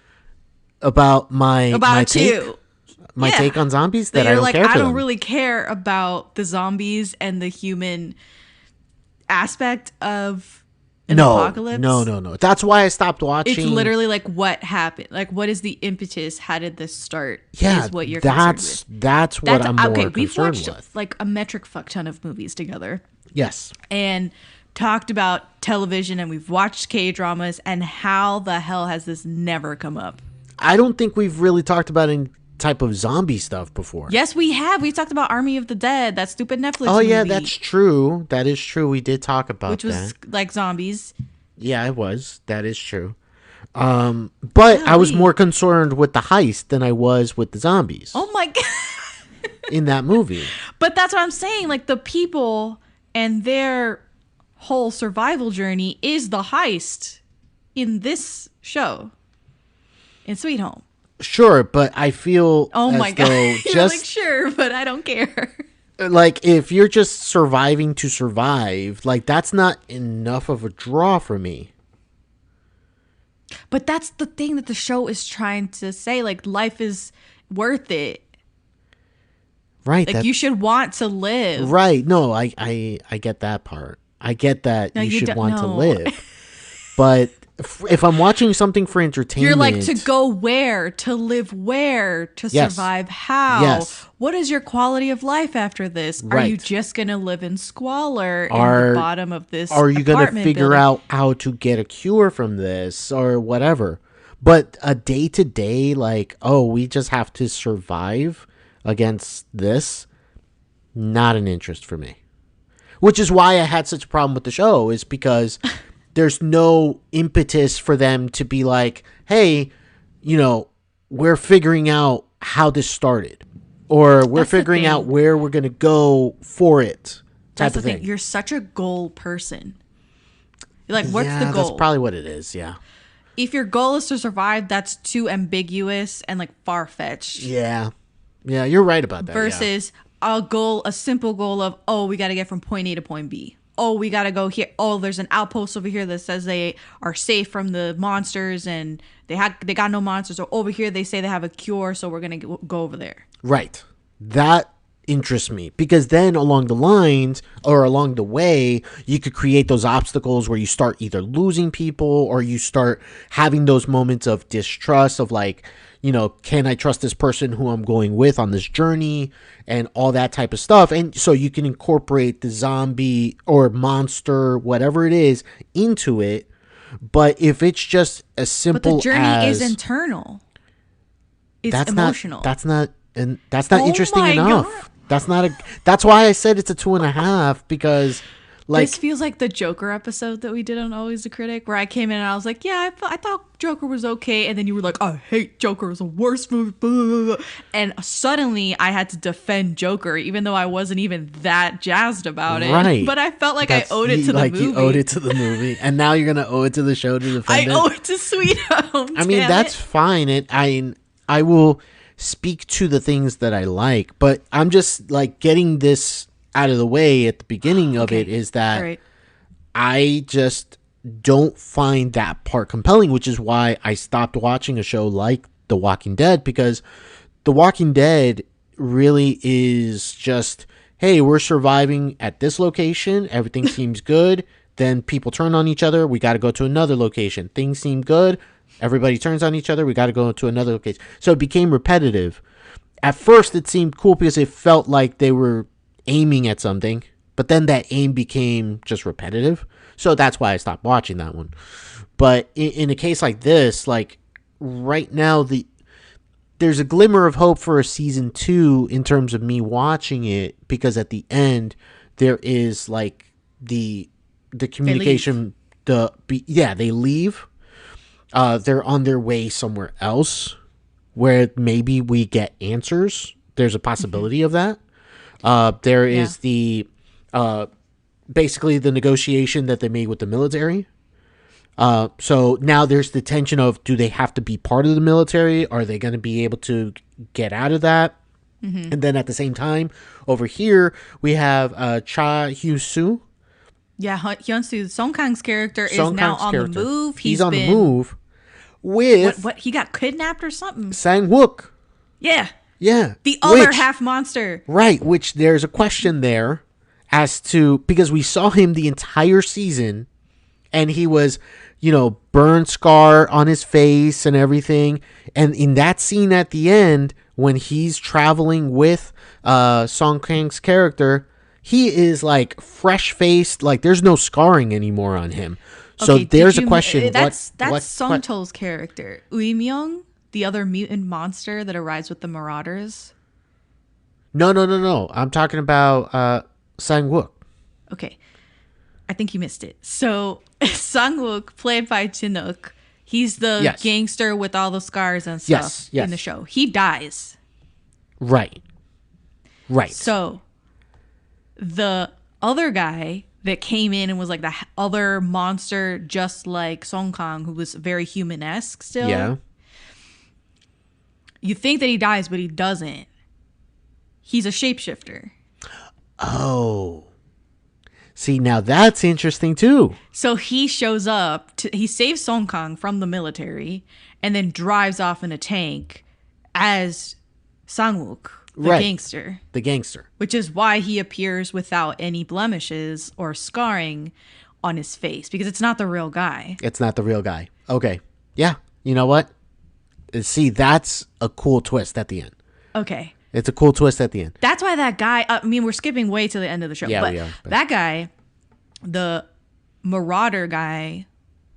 About my you. My take on zombies that I don't care for I don't them. really care about the zombies and the human aspect of an apocalypse. No. That's why I stopped watching. It's literally like what happened. Like what is the impetus? How did this start? Yeah, is what you're that's what I'm more concerned we've watched with. Like a metric fuck ton of movies together. Yes. And talked about television and we've watched K-dramas and how the hell has this never come up? I don't think we've really talked about any type of zombie stuff before. Yes, we have. We talked about Army of the Dead, that stupid Netflix movie. Oh, yeah, that's true. That is true. We did talk about that. Which was like zombies. Yeah, it was. That is true. But I was more concerned with the heist than I was with the zombies. Oh, my God. In that movie. But that's what I'm saying. Like, the people and their whole survival journey is the heist in this show. In Sweet Home. Sure, but I feel You're like, sure, but I don't care. Like, if you're just surviving to survive, like, that's not enough of a draw for me. But that's the thing that the show is trying to say. Like, life is worth it. Right. Like, you should want to live. Right. No, I get that part. I get that you should want to live. But if I'm watching something for entertainment, you're like, to go where, to live where, to survive how? Yes. What is your quality of life after this? Right. Are you just going to live in squalor in the bottom of this Are you going to figure building? out how to get a cure from this or whatever? But a day-to-day, like, oh, we just have to survive against this, not an interest for me. Which is why I had such a problem with the show, is because there's no impetus for them to be like, hey, we're figuring out how this started. Or we're figuring out where we're going to go for it. Type of thing. You're such a goal person. You're like, what's the goal? That's probably what it is, yeah. If your goal is to survive, that's too ambiguous and like far-fetched. Yeah. Yeah, you're right about that. Versus a simple goal of, oh, we got to get from point A to point B. Oh, we got to go here. Oh, there's an outpost over here that says they are safe from the monsters and they got no monsters. Or over here, they say they have a cure, so we're going to go over there. Right. That interests me because then along the lines or along the way, you could create those obstacles where you start either losing people or you start having those moments of distrust of like, can I trust this person who I'm going with on this journey and all that type of stuff. And so you can incorporate the zombie or monster, whatever it is, into it. But if it's just as simple as... But the journey is internal. It's emotional. That's not interesting enough. God. That's why I said it's a 2.5 because Like, this feels like the Joker episode that we did on Always the Critic, where I came in and I was like, yeah, I thought Joker was okay. And then you were like, I hate Joker. It's the worst movie. Blah, blah, blah. And suddenly I had to defend Joker, even though I wasn't even that jazzed about it. Right. But I felt like I owed it to the movie. You owed it to the movie. And now you're going to owe it to the show to defend it? I owe it to Sweet Home. I mean, that's fine. I will speak to the things that I like, but I'm just like getting this out of the way at the beginning of it is that right. I just don't find that part compelling, which is why I stopped watching a show like The Walking Dead, because The Walking Dead really is just, hey, we're surviving at this location. Everything seems good. Then people turn on each other. We got to go to another location. Things seem good. Everybody turns on each other. We got to go to another location. So it became repetitive. At first, it seemed cool because it felt like they were aiming at something, but then that aim became just repetitive. So that's why I stopped watching that one. But in a case like this, like right now, there's a glimmer of hope for a season 2 in terms of me watching it, because at the end there is like the communication. They leave. They're on their way somewhere else where maybe we get answers. There's a possibility of that. There is the basically the negotiation that they made with the military. So now there's the tension of, do they have to be part of the military? Are they going to be able to get out of that? And then at the same time, over here, we have Cha Hyun-soo. Yeah, Hyun-soo, Song Kang's character is now on the move. He's on the move with... What? He got kidnapped or something? Sang-wook. Yeah. Yeah. The other half monster. Right, which there's a question there as to, because we saw him the entire season and he was, burn scar on his face and everything. And in that scene at the end, when he's traveling with Song Kang's character, he is like fresh faced, like there's no scarring anymore on him. So there's a question. That's Song Tol's character. Uimyong, the other mutant monster that arrives with the Marauders. No. I'm talking about Sang-wook. Okay. I think you missed it. So Sang-wook, played by Jin-Uk, he's the gangster with all the scars and stuff in the show. He dies. Right. So the other guy that came in and was like the other monster, just like Song Kang, who was very human-esque still. Yeah. You think that he dies, but he doesn't. He's a shapeshifter. Oh. See, now that's interesting too. So he shows up, he saves Song Kang from the military and then drives off in a tank as Sang-wook, the gangster. The gangster. Which is why he appears without any blemishes or scarring on his face, because it's not the real guy. It's not the real guy. Okay. Yeah. You know what? See, that's a cool twist at the end. Okay. It's a cool twist at the end. That's why that guy, we're skipping way to the end of the show. Yeah, but that guy, the Marauder guy,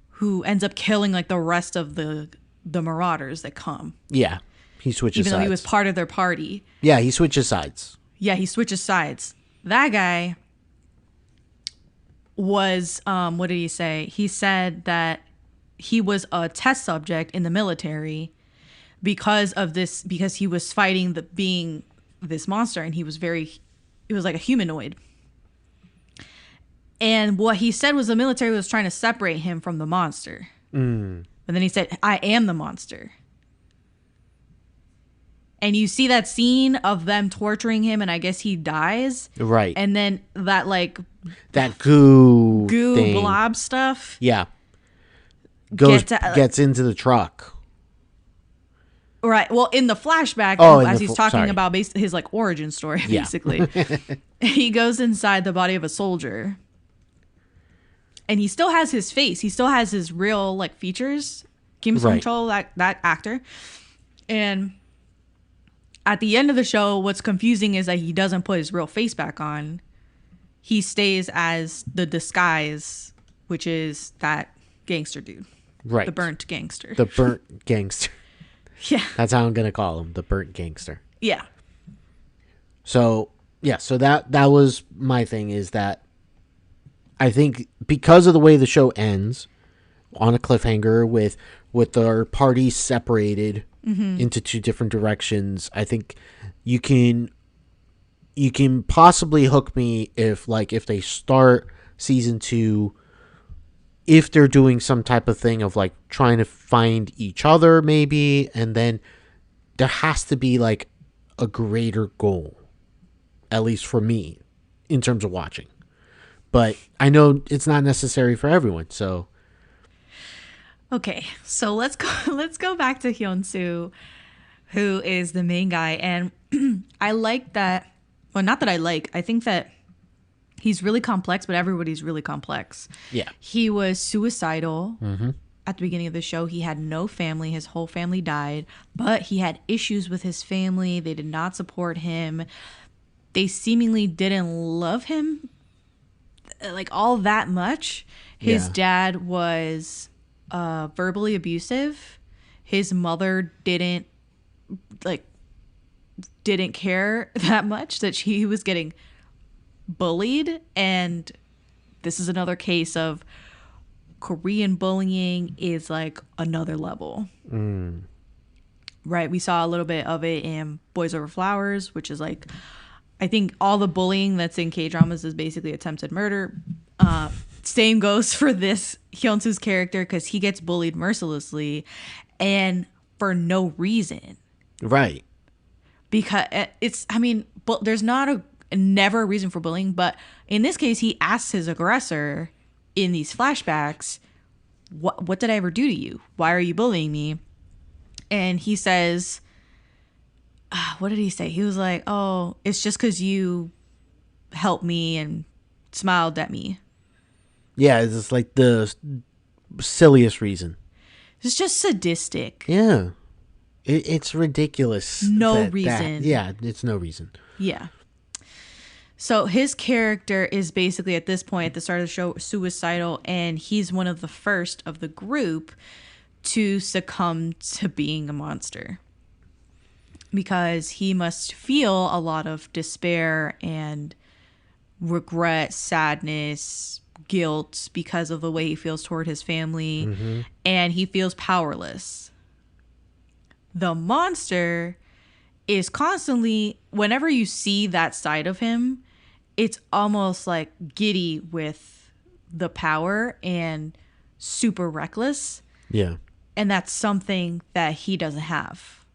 who ends up killing like the rest of the Marauders that come. Yeah. He switches sides. Even though he was part of their party. Yeah, he switches sides. Yeah, he switches sides. That guy was, what did he say? He said that he was a test subject in the military because he was fighting being this monster, and it was like a humanoid. And what he said was the military was trying to separate him from the monster. But then he said, I am the monster. And you see that scene of them torturing him, and I guess he dies. Right. And then that goo thing. Blob stuff. Yeah. Gets into the truck. Right. Well, in the flashback, as he's talking about his like origin story, basically, he goes inside the body of a soldier, and he still has his face. He still has his real like features. Kim Sung-chul, that actor, and at the end of the show, what's confusing is that he doesn't put his real face back on. He stays as the disguise, which is that gangster dude. Right. The burnt gangster. The burnt gangster. Yeah. That's how I'm going to call him, the burnt gangster. Yeah. So that was my thing, is that I think because of the way the show ends on a cliffhanger with our parties separated into two different directions, I think you can possibly hook me if they start season 2, if they're doing some type of thing of like trying to find each other maybe, and then there has to be like a greater goal, at least for me, in terms of watching. But I know it's not necessary for everyone, so. Okay, so let's go back to Hyun-soo, who is the main guy, and I like that. Well, not that I think that he's really complex, but everybody's really complex. Yeah. He was suicidal at the beginning of the show. He had no family. His whole family died, but he had issues with his family. They did not support him. They seemingly didn't love him like all that much. His dad was verbally abusive. His mother didn't care that much that he was getting bullied, and this is another case of Korean bullying is like another level. Right? We saw a little bit of it in Boys Over Flowers, which is like, I think all the bullying that's in K-dramas is basically attempted murder. Same goes for this Hyun-soo's character, because he gets bullied mercilessly and for no reason. Right. Because there's never a reason for bullying, but in this case, he asks his aggressor in these flashbacks, what did I ever do to you? Why are you bullying me? And he says, what did he say? He was like, oh, it's just because you helped me and smiled at me. Yeah, it's just like the silliest reason. It's just sadistic. Yeah. It's ridiculous. No reason. It's no reason. Yeah. So his character is basically, at this point, at the start of the show, suicidal, and he's one of the first of the group to succumb to being a monster, because he must feel a lot of despair and regret, sadness, guilt because of the way he feels toward his family, and he feels powerless. The monster is constantly, whenever you see that side of him, it's almost like giddy with the power and super reckless. Yeah. And that's something that he doesn't have.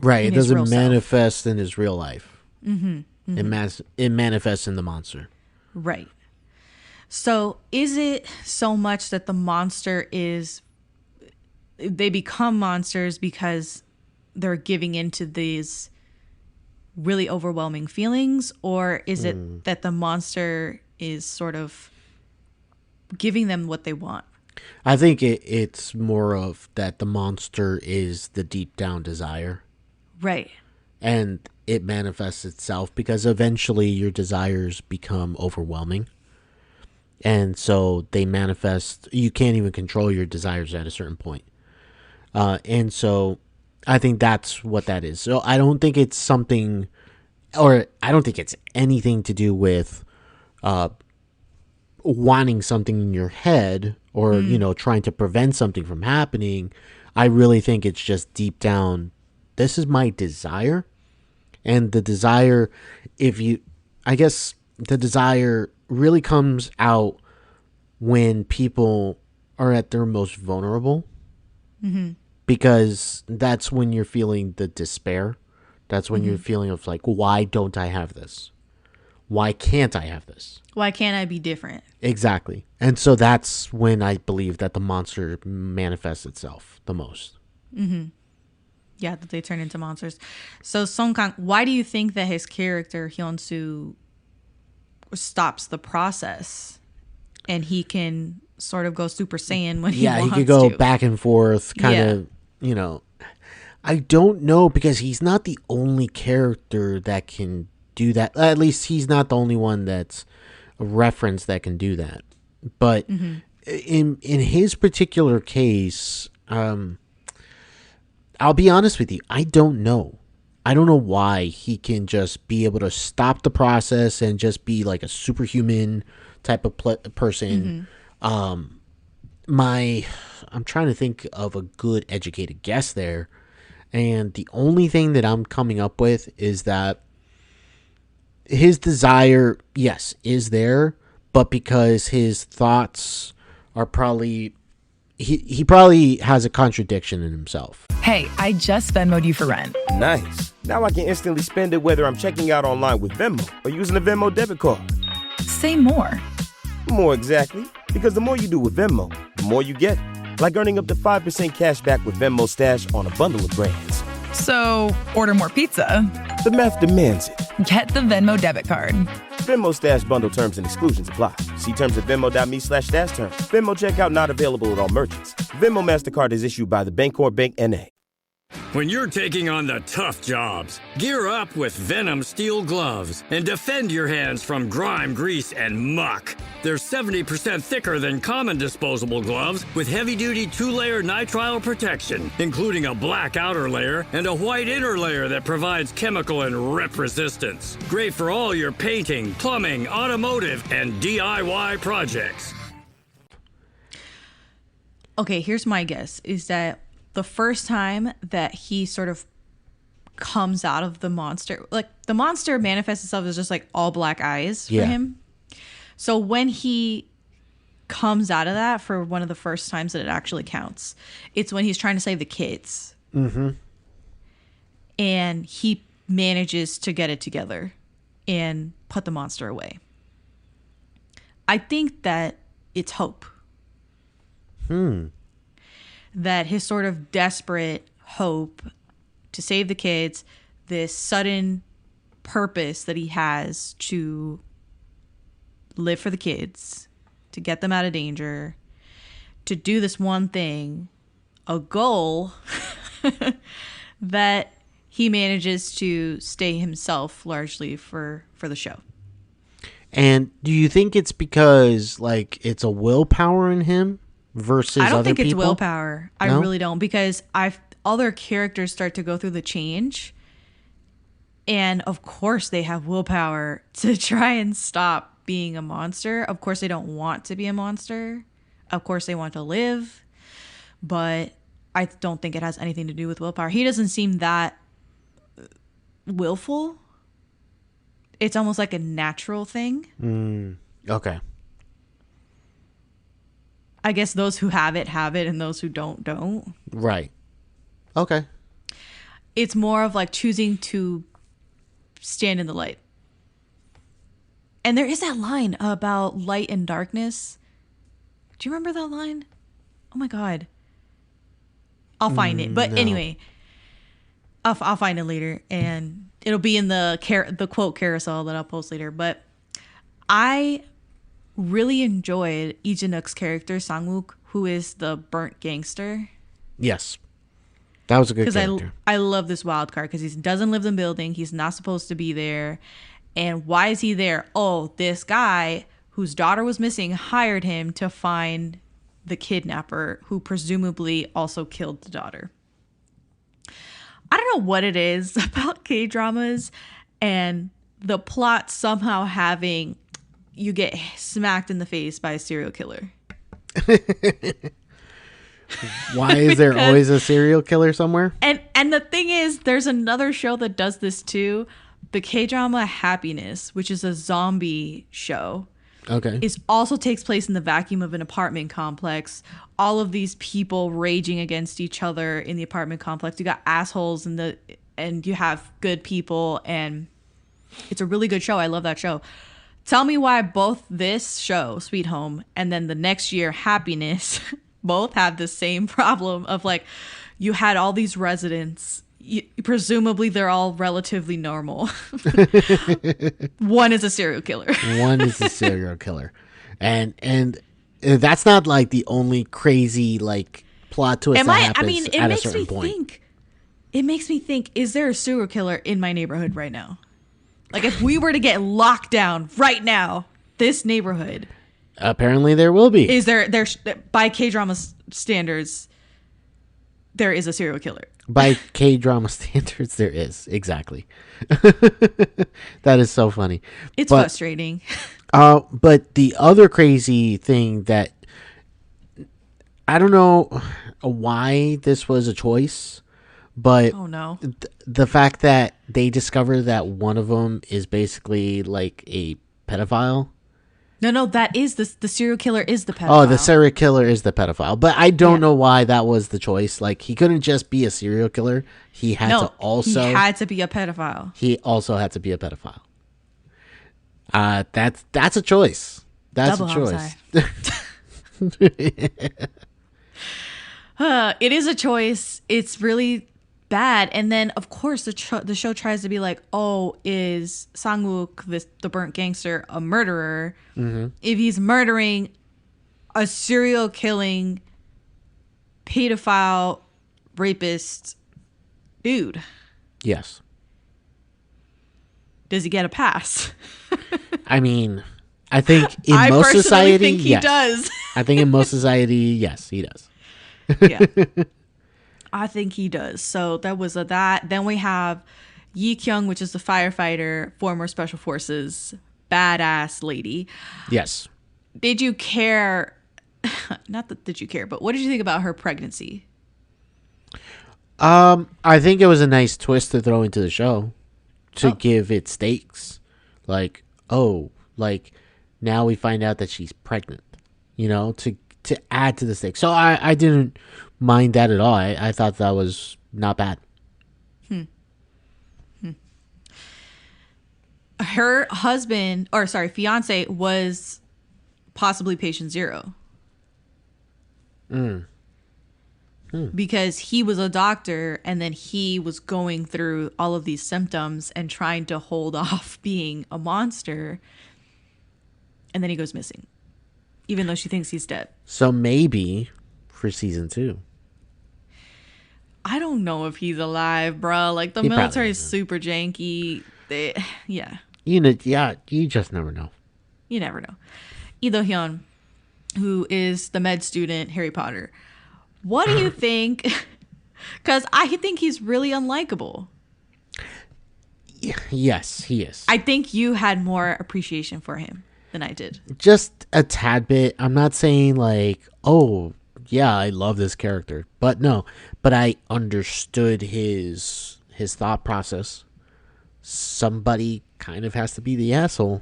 Right. It doesn't manifest in his real life. It manifests in the monster. Right. So is it so much that the monster they become monsters because they're giving into these really overwhelming feelings, or is it that the monster is sort of giving them what they want? I think it's more of that the monster is the deep down desire. Right. And it manifests itself because eventually your desires become overwhelming. And so they manifest, you can't even control your desires at a certain point. And so I think that's what that is. So I don't think it's something, or I don't think it's anything to do with wanting something in your head or, trying to prevent something from happening. I really think it's just deep down, this is my desire. And the desire, I guess the desire really comes out when people are at their most vulnerable. Because that's when you're feeling the despair. That's when you're feeling of like, why don't I have this? Why can't I have this? Why can't I be different? Exactly. And so that's when I believe that the monster manifests itself the most. Yeah, that they turn into monsters. So Song Kang, why do you think that his character Hyun-soo stops the process and he can sort of go Super Saiyan when he wants to? Yeah, he could go back and forth, kind of, I don't know, because he's not the only character that can do that. At least he's not the only one that's a reference that can do that. But in his particular case, I'll be honest with you, I don't know. I don't know why he can just be able to stop the process and just be like a superhuman type of person. I'm trying to think of a good educated guess there. And the only thing that I'm coming up with is that his desire, yes, is there, but because his thoughts are probably, he probably has a contradiction in himself. Hey, I just Venmo'd you for rent. Nice. Now I can instantly spend it whether I'm checking out online with Venmo or using a Venmo debit card. Say more. More exactly. Because the more you do with Venmo, the more you get. Like earning up to 5% cash back with Venmo Stash on a bundle of brands. So, order more pizza. The math demands it. Get the Venmo debit card. Venmo Stash bundle terms and exclusions apply. See terms at venmo.me/stash terms. Venmo checkout not available at all merchants. Venmo MasterCard is issued by the Bancorp Bank N.A. When you're taking on the tough jobs, gear up with Venom Steel Gloves and defend your hands from grime, grease, and muck. They're 70% thicker than common disposable gloves with heavy-duty 2-layer nitrile protection, including a black outer layer and a white inner layer that provides chemical and rip resistance. Great for all your painting, plumbing, automotive, and DIY projects. Okay, here's my guess, is that the first time that he sort of comes out of the monster, like the monster manifests itself as just like all black eyes for him. So when he comes out of that for one of the first times that it actually counts, it's when he's trying to save the kids. Mm-hmm. And he manages to get it together and put the monster away. I think that it's hope. That his sort of desperate hope to save the kids, this sudden purpose that he has to live for the kids, to get them out of danger, to do this one thing, a goal that he manages to stay himself largely for the show. And do you think it's because like it's a willpower in him versus I don't other think it's people? willpower. I really don't, because other characters start to go through the change, and of course they have willpower to try and stop being a monster. Of course they don't want to be a monster. Of course they want to live, but I don't think it has anything to do with willpower. He doesn't seem that willful. It's almost like a natural thing. Okay. I guess those who have it, and those who don't. Right. Okay. It's more of like choosing to stand in the light. And there is that line about light and darkness. Do you remember that line? Oh my God. I'll find it. But anyway, I'll find it later, and it'll be in the quote carousel that I'll post later. But I really enjoyed Jin-Uk's character, Sang-wook, who is the burnt gangster. Yes. That was a good character. I love this wild card because he doesn't live in the building. He's not supposed to be there. And why is he there? Oh, this guy whose daughter was missing hired him to find the kidnapper who presumably also killed the daughter. I don't know what it is about K-dramas and the plot somehow having you get smacked in the face by a serial killer. Why is there always a serial killer somewhere? And the thing is, there's another show that does this too. The K-drama Happiness, which is a zombie show. Okay. It also takes place in the vacuum of an apartment complex. All of these people raging against each other in the apartment complex. You got assholes and you have good people, and it's a really good show. I love that show. Tell me why both this show, Sweet Home, and then the next year, Happiness, both have the same problem of like, you had all these residents. Presumably they're all relatively normal. One is a serial killer. One is a serial killer. And that's not like the only crazy like plot twist that happens at a certain point. It makes me think, is there a serial killer in my neighborhood right now? Like if we were to get locked down right now, this neighborhood. Apparently there will be. Is there by K-drama standards, there is a serial killer. By K-drama standards, there is. Exactly. That is so funny. It's frustrating. But the other crazy thing that I don't know why this was a choice, but oh no, the fact that they discover that one of them is basically like a pedophile. No, that is the serial killer is the pedophile. Oh, the serial killer is the pedophile. But I don't know why that was the choice. Like, he couldn't just be a serial killer. He had to also... he had to be a pedophile. He also had to be a pedophile. That's a choice. That's Double a choice. It is a choice. It's really bad. And then, of course, the show tries to be like, oh, is Sang-wook, the burnt gangster, a murderer? Mm-hmm. If he's murdering a serial killing, pedophile, rapist dude. Yes. Does he get a pass? I mean, I think in most society, think he yes. does. I think in most society, yes, he does. Yeah. I think he does. So that was that. Then we have Yi Kyung, which is the firefighter, former special forces, badass lady. Yes. Did you care? Not that did you care, but what did you think about her pregnancy? I think it was a nice twist to throw into the show to give it stakes. Like, oh, like now we find out that she's pregnant, you know, to add to the stakes. So I didn't mind that at all. I thought that was not bad. Her fiance was possibly patient zero. Because he was a doctor and then he was going through all of these symptoms and trying to hold off being a monster. And then he goes missing, even though she thinks he's dead. So maybe for season 2. I don't know if he's alive, bro. Like, the military is super janky. Yeah. You just never know. You never know. Lee Do-Hyun, who is the med student, Harry Potter. What do you think? Because I think he's really unlikable. Yes, he is. I think you had more appreciation for him than I did. Just a tad bit. I'm not saying like, oh, yeah, I love this character. But no. But I understood his thought process. Somebody kind of has to be the asshole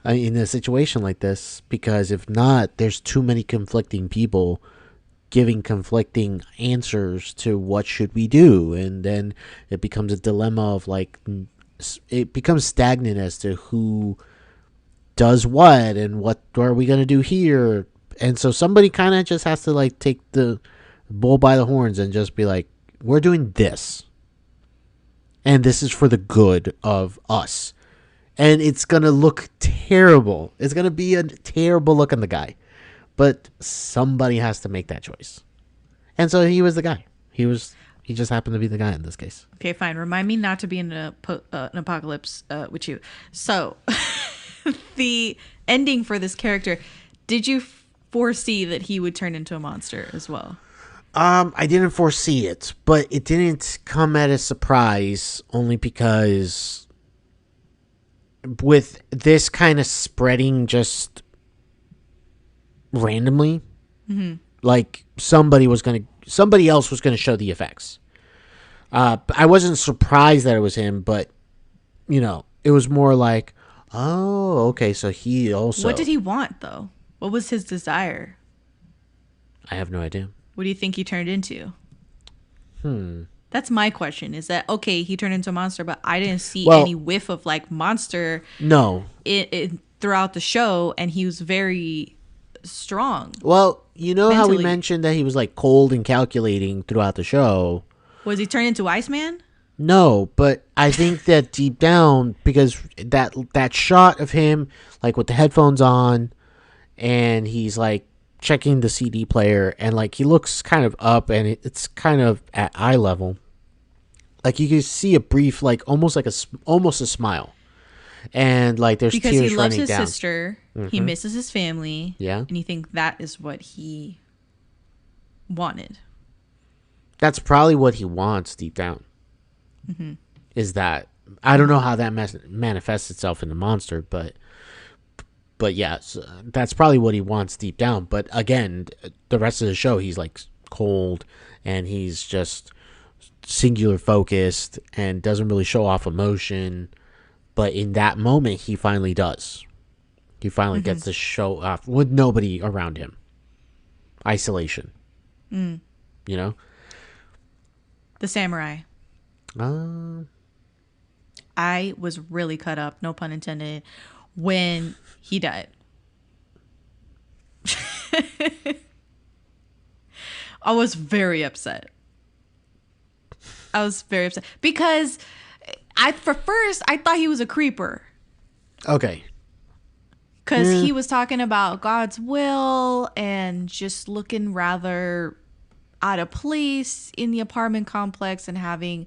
in a situation like this. Because if not, there's too many conflicting people giving conflicting answers to what should we do, and then it becomes a dilemma of like, it becomes stagnant as to who does what and what are we going to do here. And so somebody kind of just has to like take the bull by the horns and just be like, we're doing this and this is for the good of us, and it's going to look terrible. It's going to be a terrible look on the guy. But somebody has to make that choice. And so he was the guy. He just happened to be the guy in this case. Okay, fine. Remind me not to be in an apocalypse with you. So, the ending for this character, did you foresee that he would turn into a monster as well? I didn't foresee it, but it didn't come at a surprise, only because with this kind of spreading just randomly, like somebody else was gonna show the effects. I wasn't surprised that it was him, but you know, it was more like, oh, okay, so he also. What did he want though? What was his desire? I have no idea. What do you think he turned into? That's my question. Is that okay? He turned into a monster, but I didn't see any whiff of like monster. No. Throughout the show, and he was very strong. Well, you know mentally. How we mentioned that he was like cold and calculating throughout the show. Was he turned into Iceman? No, but I think that deep down, because that shot of him like with the headphones on, and he's like checking the CD player, and like he looks kind of up, and it's kind of at eye level. Like you can see a brief, like almost a smile. And like there's because tears he loves running his down. sister, he misses his family, and you think that is what he wanted. That's probably what he wants deep down. Is that I don't know how that manifests itself in the monster, but But yeah, so that's probably what he wants deep down. But again, the rest of the show, he's like cold and he's just singular focused and doesn't really show off emotion. But in that moment, he finally does. He finally gets to show off with nobody around him. Isolation. You know? The samurai. I was really cut up, no pun intended, when he died. I was very upset. Because first I thought he was a creeper. Okay. Because he was talking about God's will and just looking rather out of place in the apartment complex and having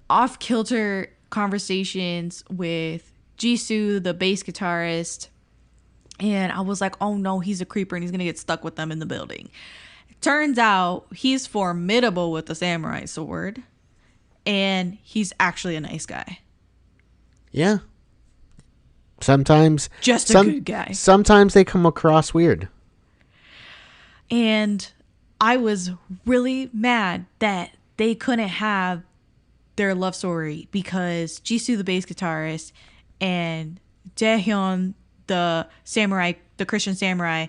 off-kilter conversations with Jisoo, the bass guitarist. And I was like, oh no, he's a creeper and he's going to get stuck with them in the building. Turns out he's formidable with the samurai sword. And he's actually a nice guy. Yeah. Sometimes. Just a good guy. Sometimes they come across weird. And I was really mad that they couldn't have their love story because Jisoo, the bass guitarist, and Do-Hyun, the Christian samurai,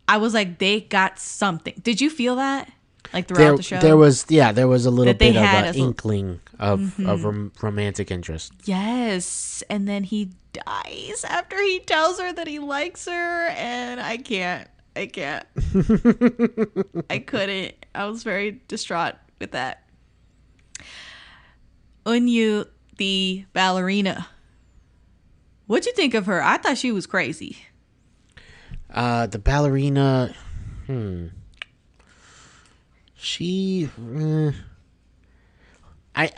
I was like, they got something. Did you feel that? Like throughout the show? There was a little bit of an inkling of romantic interest. Yes. And then he dies after he tells her that he likes her. And I can't. I couldn't. I was very distraught with that. Eun-Yu, the ballerina. What'd you think of her? I thought she was crazy. The ballerina... She, I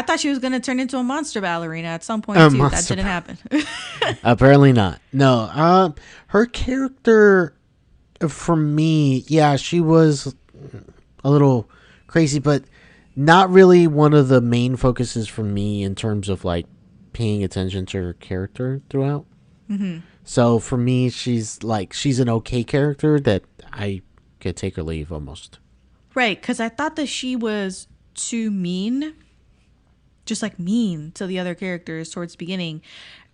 thought she was gonna turn into a monster ballerina at some point too. That didn't happen. Apparently not. No. Her character, for me, yeah, she was a little crazy, but not really one of the main focuses for me in terms of like paying attention to her character throughout. So for me, she's an okay character that I could take or leave almost. Right, because I thought that she was too mean, just like mean to the other characters towards the beginning.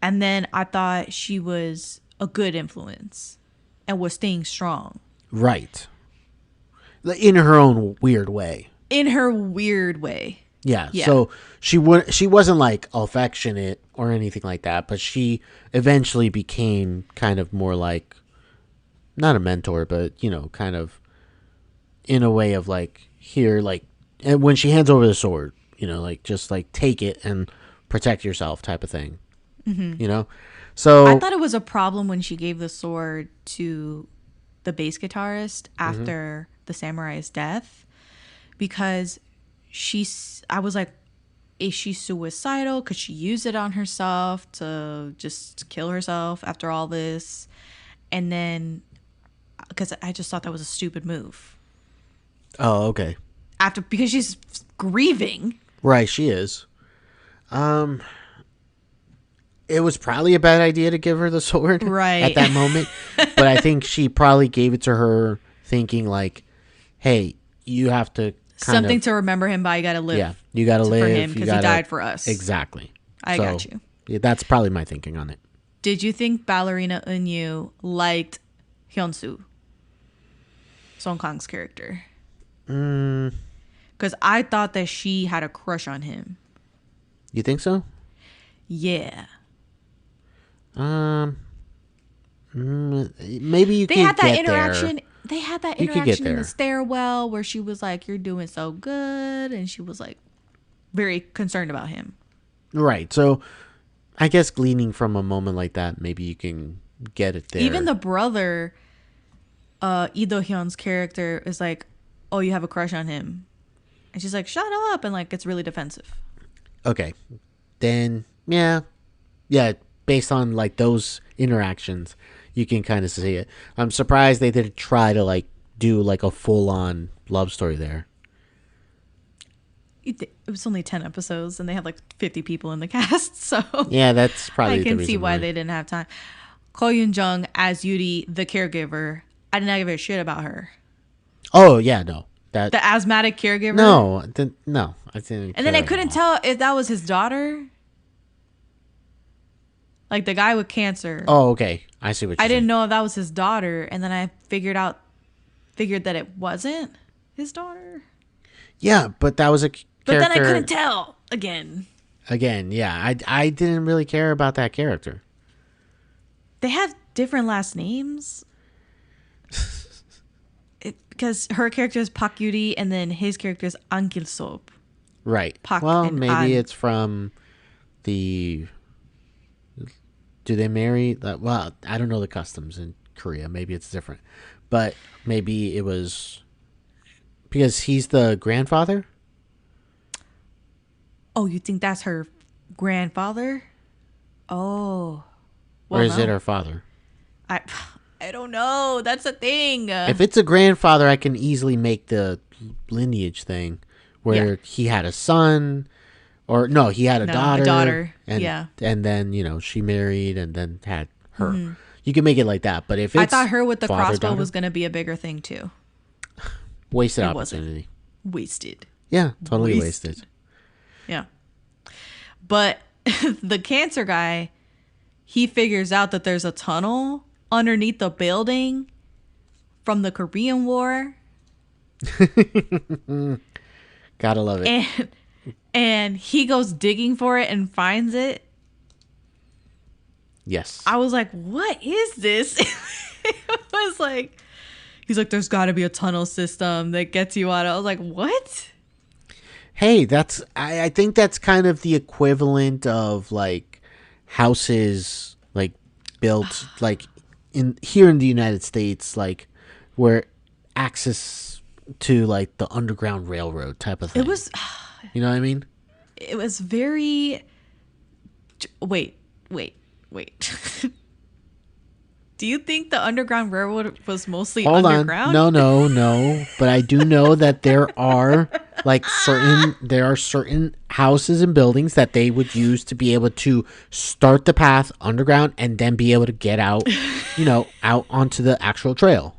And then I thought she was a good influence and was staying strong. Right. In her own weird way. Yeah. So she wasn't like affectionate or anything like that, but she eventually became kind of more like, not a mentor, but, you know, kind of in a way of like, here, like, and when she hands over the sword, you know, like, just like take it and protect yourself type of thing, you know? So I thought it was a problem when she gave the sword to the bass guitarist after the samurai's death, because I was like, is she suicidal? Could she use it on herself to just kill herself after all this? And then, because I just thought that was a stupid move. Oh, okay. Because she's grieving. Right, she is. It was probably a bad idea to give her the sword at that moment. But I think she probably gave it to her thinking like, hey, you have to something to remember him by. You got to live. Yeah, you got to live. For him because he died for us. Exactly. I got you. Yeah, that's probably my thinking on it. Did you think ballerina Eun-Yu liked Hyun-Soo, Song Kang's character? Because I thought that she had a crush on him. You think so? Yeah. Maybe you could get there. They had that interaction in the stairwell where she was like, "You're doing so good," and she was like very concerned about him. Right. So I guess gleaning from a moment like that, maybe you can get it there. Even the brother, Lee Do-Hyun's character, is like, "Oh, you have a crush on him," and she's like, "Shut up," and like gets really defensive. Okay, then yeah. Based on like those interactions, you can kind of see it. I'm surprised they didn't try to like do like a full-on love story there. It was only 10 episodes and they had like 50 people in the cast, so yeah, that's probably I can see why they didn't have time. Ko Yoon-jung as Yuri, the caregiver. I did not give a shit about her. Oh yeah, no, that the asthmatic caregiver. No, I didn't. And then I couldn't tell if that was his daughter, like the guy with cancer. Oh, okay, I see what. I didn't know if that was his daughter, and then I figured that it wasn't his daughter. Yeah, but that was a. But then I couldn't tell again. Yeah, I didn't really care about that character. They have different last names. Because her character is Pak Yuri and then his character is An Gil-sop. Right. Pak well, and maybe An. it's from the. Do they marry? Well, I don't know the customs in Korea. Maybe it's different, but maybe it was because he's the grandfather. Oh, you think that's her grandfather? Oh. Well, or is it her father? I don't know. That's a thing. If it's a grandfather, I can easily make the lineage thing where he had a son, or no, he had a daughter. And then, she married and then had her. Mm-hmm. You can make it like that. But if it's I thought her with the crossbow daughter, was going to be a bigger thing too. Wasted opportunity. Wasted. Yeah, totally wasted. Yeah. But the cancer guy, he figures out that there's a tunnel underneath the building from the Korean War. Gotta love it. And he goes digging for it and finds it. Yes. I was like, what is this? It was like, he's like, there's got to be a tunnel system that gets you out. I was like, what? Hey, I think that's kind of the equivalent of like houses like built like here in the United States, like where access to like the Underground Railroad type of thing. It was, you know what I mean? It was very. Wait. Do you think the Underground Railroad was mostly underground? No. But I do know that there are certain houses and buildings that they would use to be able to start the path underground and then be able to get out, out onto the actual trail.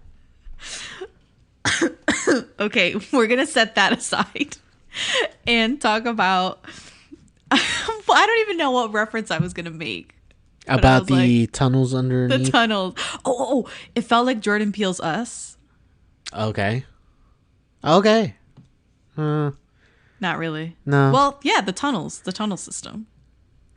Okay, we're going to set that aside and talk about. I don't even know what reference I was going to make. About the tunnels underneath? The tunnels. Oh, it felt like Jordan Peele's Us. Okay. Not really. No. Well, yeah, the tunnel system.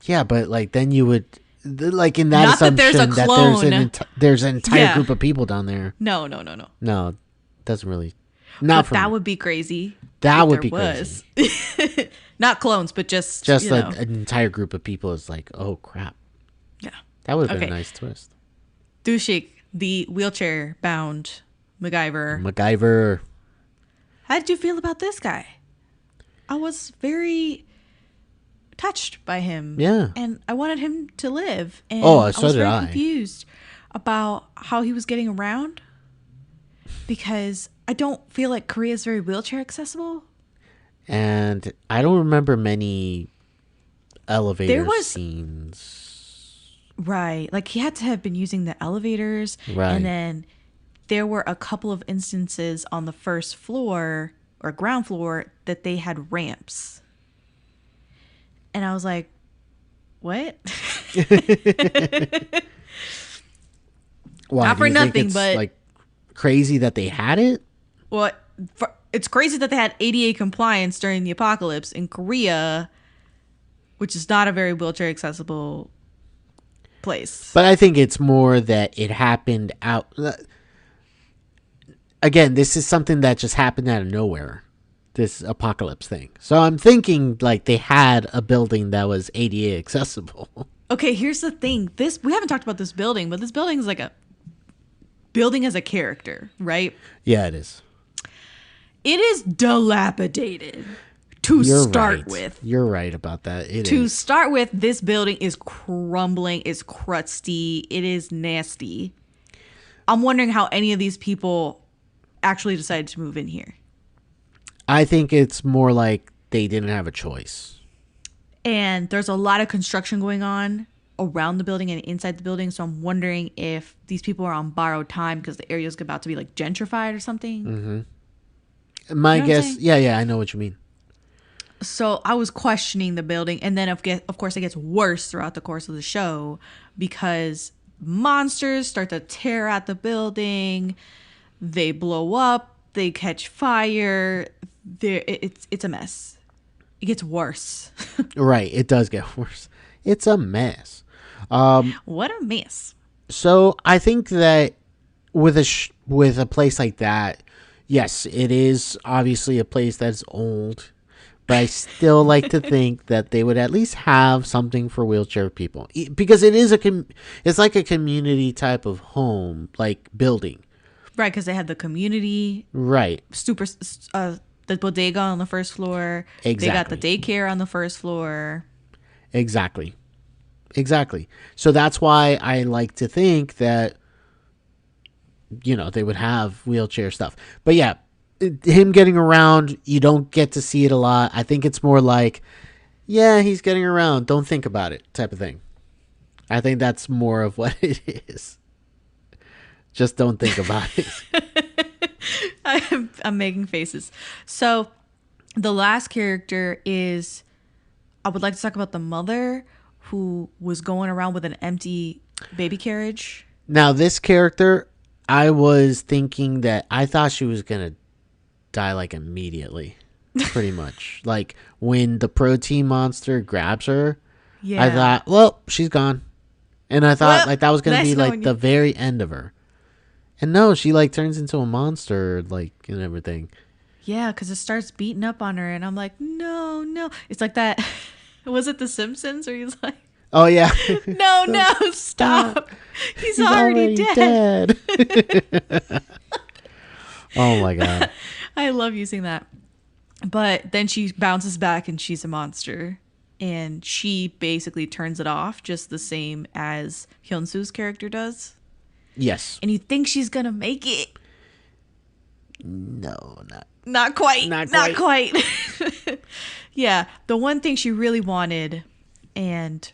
Yeah, but like then you would like in that Not assumption that there's a clone. there's an entire group of people down there. No. No, doesn't really. Not for that me. Would be crazy. That would be crazy. Not clones, but just like an entire group of people is like, oh crap. Yeah. That would have been a nice twist. Do-Hyun, the wheelchair-bound MacGyver. How did you feel about this guy? I was very touched by him. Yeah. And I wanted him to live. And so I was did very I. confused about how he was getting around because I don't feel like Korea is very wheelchair accessible. And I don't remember many elevator scenes. Right. Like he had to have been using the elevators. Right. And then there were a couple of instances on the first floor or ground floor that they had ramps. And I was like, what? Why, not for nothing, but like crazy that they had it? Well, it's crazy that they had ADA compliance during the apocalypse in Korea, which is not a very wheelchair accessible place. But I think it's more that it happened out. Again, this is something that just happened out of nowhere, this apocalypse thing. So I'm thinking like they had a building that was ADA accessible. Okay, here's the thing. We haven't talked about this building, but this building is like a building as a character, right? Yeah, it is. It is dilapidated to start with. You're right about that. To start with, this building is crumbling, it's crusty, it is nasty. I'm wondering how any of these people actually decided to move in here. I think it's more like they didn't have a choice. And there's a lot of construction going on around the building and inside the building. So I'm wondering if these people are on borrowed time because the area is about to be like gentrified or something. Mm-hmm. My guess, yeah, I know what you mean. So I was questioning the building. And then, of course, it gets worse throughout the course of the show because monsters start to tear at the building. They blow up. They catch fire. It's a mess. It gets worse. Right. It does get worse. It's a mess. What a mess. So I think that with a place like that, yes, it is obviously a place that's old, but I still like to think that they would at least have something for wheelchair people because it is it's like a community type of home, like building. Right, because they had the community. Right. The bodega on the first floor. Exactly. They got the daycare on the first floor. Exactly. So that's why I like to think that, they would have wheelchair stuff. But yeah, him getting around, you don't get to see it a lot. I think it's more like, yeah, he's getting around. Don't think about it type of thing. I think that's more of what it is. Just don't think about it. I'm making faces. So the last character is, I would like to talk about the mother who was going around with an empty baby carriage. Now, this character, I was thinking that I thought she was going to die like immediately, pretty much. Like when the protein monster grabs her, I thought, well, she's gone. And I thought like that was going to be like the very end of her. And no, she like turns into a monster, like, and everything. Yeah, because it starts beating up on her, and I'm like, no. It's like that. Was it The Simpsons? Or he's like, oh yeah, no, stop. He's already dead. Oh my god, I love using that. But then she bounces back, and she's a monster, and she basically turns it off, just the same as Hyun-soo's character does. Yes. And you think she's gonna make it? No, not quite. Not quite. Yeah, the one thing she really wanted and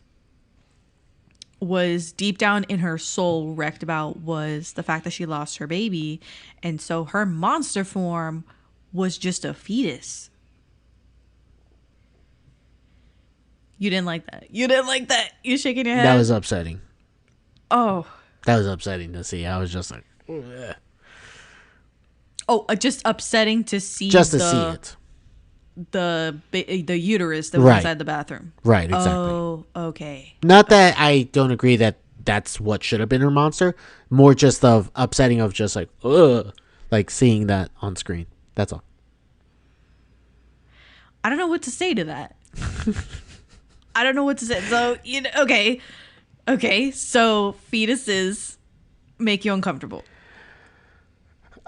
was deep down in her soul wrecked about was the fact that she lost her baby, and so her monster form was just a fetus. You didn't like that. You're shaking your head. That was upsetting. Oh. That was upsetting to see. I was just like, ugh. Oh, just upsetting to see. Just to see it. The uterus that was inside the bathroom. Right, exactly. Oh, okay. Not that I don't agree that that's what should have been her monster. More just of upsetting of just like, ugh, like seeing that on screen. That's all. I don't know what to say to that. I don't know what to say. So, okay. Okay, so fetuses make you uncomfortable.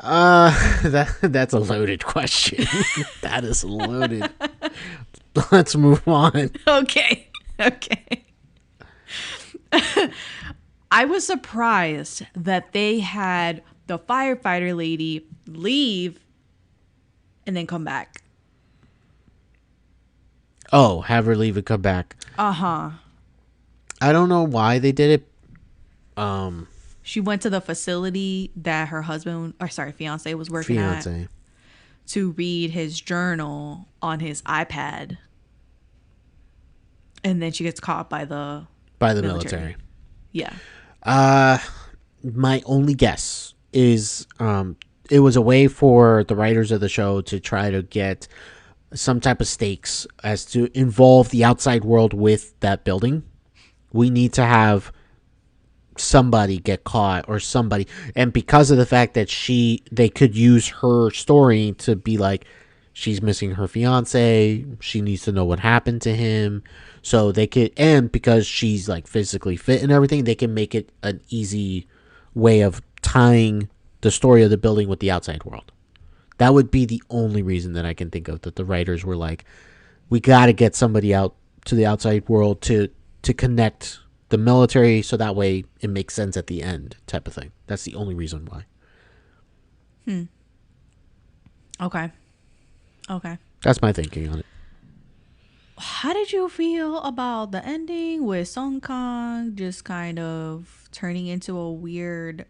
That's a loaded question. That is loaded. Let's move on. Okay. I was surprised that they had the firefighter lady leave and then come back. Oh, have her leave and come back. Uh-huh. I don't know why they did it. She went to the facility that her fiance was working at to read his journal on his iPad. And then she gets caught by the military. Yeah. My only guess is it was a way for the writers of the show to try to get some type of stakes as to involve the outside world with that building. We need to have somebody get caught or somebody, and because of the fact that they could use her story to be like, she's missing her fiance, she needs to know what happened to him, so they could, and because she's like physically fit and everything, they can make it an easy way of tying the story of the building with the outside world. That would be the only reason that I can think of, that the writers were like, we got to get somebody out to the outside world to connect the military, so that way it makes sense at the end, type of thing. That's the only reason why. Okay. That's my thinking on it. how did you feel about the ending with Song Kang just kind of turning into a weird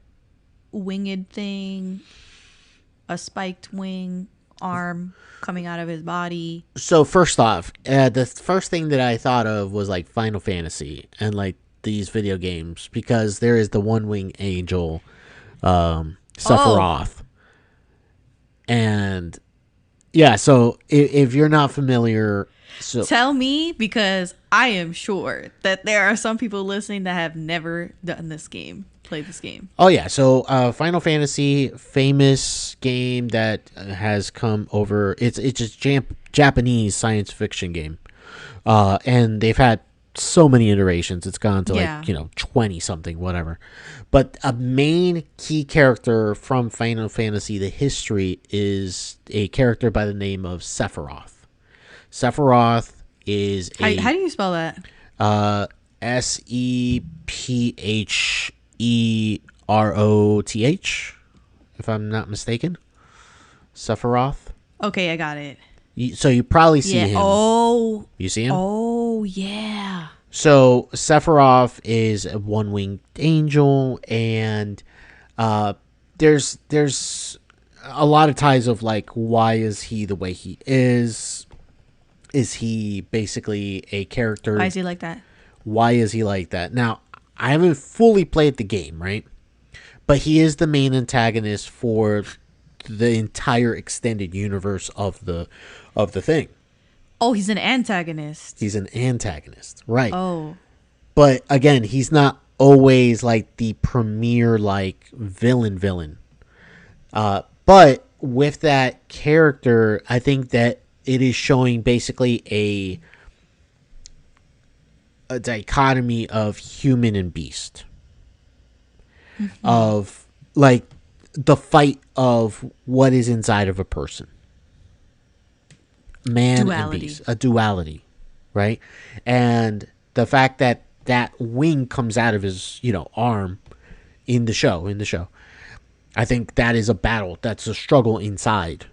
winged thing, a spiked wing arm coming out of his body? So first off, the first thing that I thought of was like Final Fantasy and like these video games, because there is the one wing angel, Sephiroth. And yeah, so if you're not familiar, so tell me, because I am sure that there are some people listening that have never done this game, played this game. Oh yeah, so Final Fantasy, famous game that has come over. It's a Japanese science fiction game, and they've had so many iterations. It's gone to like 20 something, whatever. But a main key character from Final Fantasy, the history, is a character by the name of Sephiroth. Sephiroth is how do you spell that? Sepheroth, if I'm not mistaken. Sephiroth. Okay, I got it. So you probably see him. Oh, you see him? Oh, yeah. So Sephiroth is a one-winged angel, and there's a lot of ties of like, why is he the way he is? Is he basically a character? Why is he like that? Why is he like that? Now, I haven't fully played the game, right? But he is the main antagonist for the entire extended universe of the thing. Oh, he's an antagonist. He's an antagonist, right? Oh. But again, he's not always like the premier like villain. But with that character, I think that it is showing basically a dichotomy of human and beast. Mm-hmm. Of like the fight of what is inside of a person. Man and beast. A duality, right? And the fact that that wing comes out of his, arm in the show. I think that is a battle. That's a struggle inside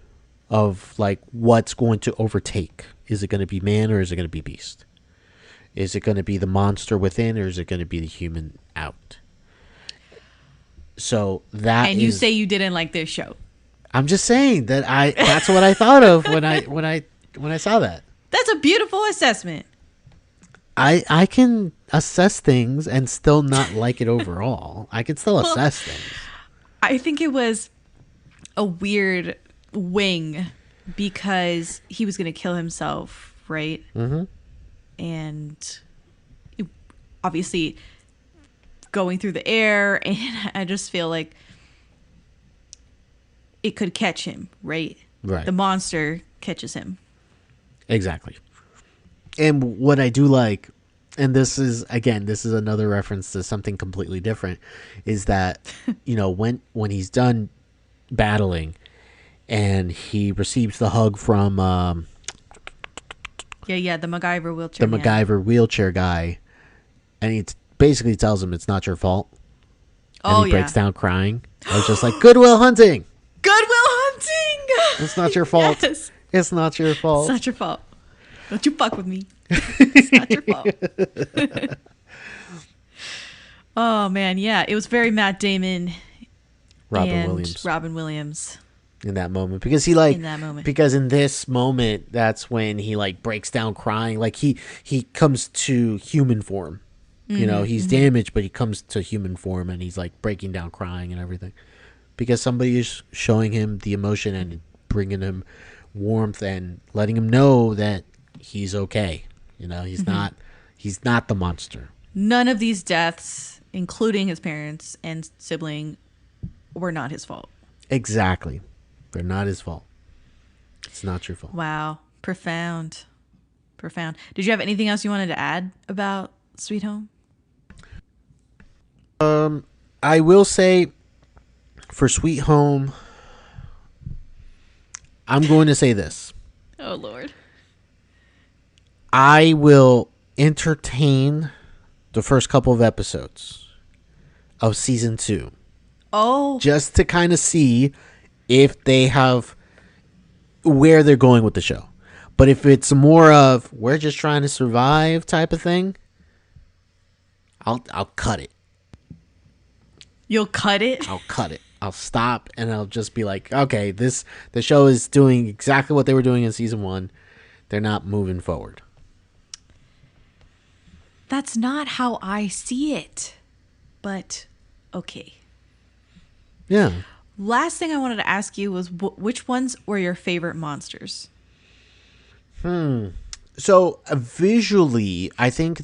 of like what's going to overtake. Is it going to be man or is it going to be beast? Is it going to be the monster within or is it going to be the human out? So that and you say you didn't like this show. I'm just saying that that's what I thought of when I saw that. That's a beautiful assessment. I can assess things and still not like it overall. I can still assess things. I think it was a weird wing because he was going to kill himself, right? Mm-hmm. And obviously going through the air, and I just feel like it could catch him, right? Right. The monster catches him. Exactly. And what I do like, and this is another reference to something completely different, is that, when he's done battling and he receives the hug from the MacGyver wheelchair man. MacGyver wheelchair guy, and he basically tells him it's not your fault. And he breaks down crying. I was just like, Goodwill Hunting! Goodwill Hunting! It's not your fault. Yes. It's not your fault. It's not your fault. Don't you fuck with me. It's not your fault. Oh, man, yeah. It was very Matt Damon Robin Williams. In that moment. Because because in this moment, that's when he like breaks down crying. Like he comes to human form. Mm-hmm, he's damaged, but he comes to human form and he's like breaking down crying and everything. Because somebody is showing him the emotion and bringing him warmth and letting him know that he's okay. He's not the monster. None of these deaths, including his parents and sibling, were not his fault. Exactly. They're not his fault. It's not your fault. Wow. Profound. Did you have anything else you wanted to add about Sweet Home? I will say for Sweet Home, I'm going to say this. Oh, Lord. I will entertain the first couple of episodes of season 2. Oh. Just to kind of see if they have where they're going with the show. But if it's more of we're just trying to survive type of thing, I'll cut it. You'll cut it? I'll cut it. I'll stop and I'll just be like, okay, the show is doing exactly what they were doing in season 1. They're not moving forward. That's not how I see it. But okay. Yeah. Last thing I wanted to ask you was which ones were your favorite monsters? So visually, I think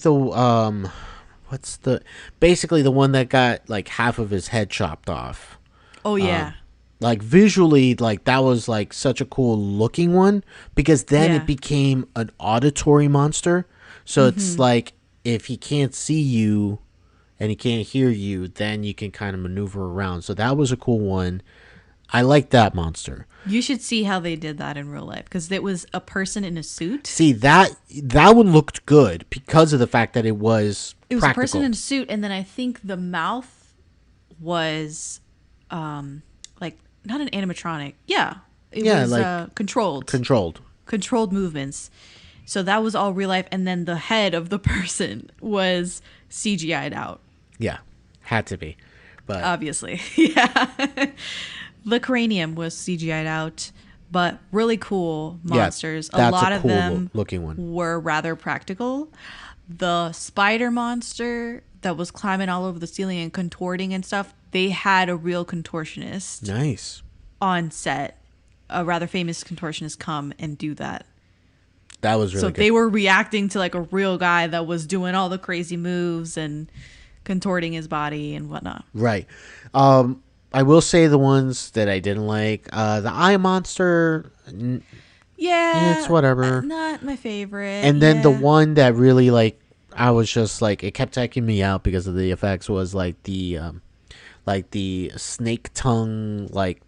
basically the one that got like half of his head chopped off. Oh yeah. Like visually, like that was like such a cool looking one, because then it became an auditory monster. So it's like if he can't see you and he can't hear you, then you can kind of maneuver around. So that was a cool one. I like that monster. You should see how they did that in real life, because it was a person in a suit. See, that one looked good because of the fact that it was practical. A person in a suit, and then I think the mouth was like not an animatronic. Yeah. It was like controlled movements. So that was all real life, and then the head of the person was CGI'd out. Yeah. Had to be. But obviously. Yeah. The cranium was CGI'd out, but really cool monsters. Yeah, a lot of them looking one. Were rather practical. The spider monster that was climbing all over the ceiling and contorting and stuff, they had a real contortionist. Nice. On set. A rather famous contortionist come and do that. That was really good. So they were reacting to like a real guy that was doing all the crazy moves and contorting his body and whatnot. Right. I will say the ones that I didn't like, the eye monster. Yeah, it's whatever. Not my favorite. And then the one that really like, I was just like, it kept taking me out because of the effects, was like the snake tongue, like.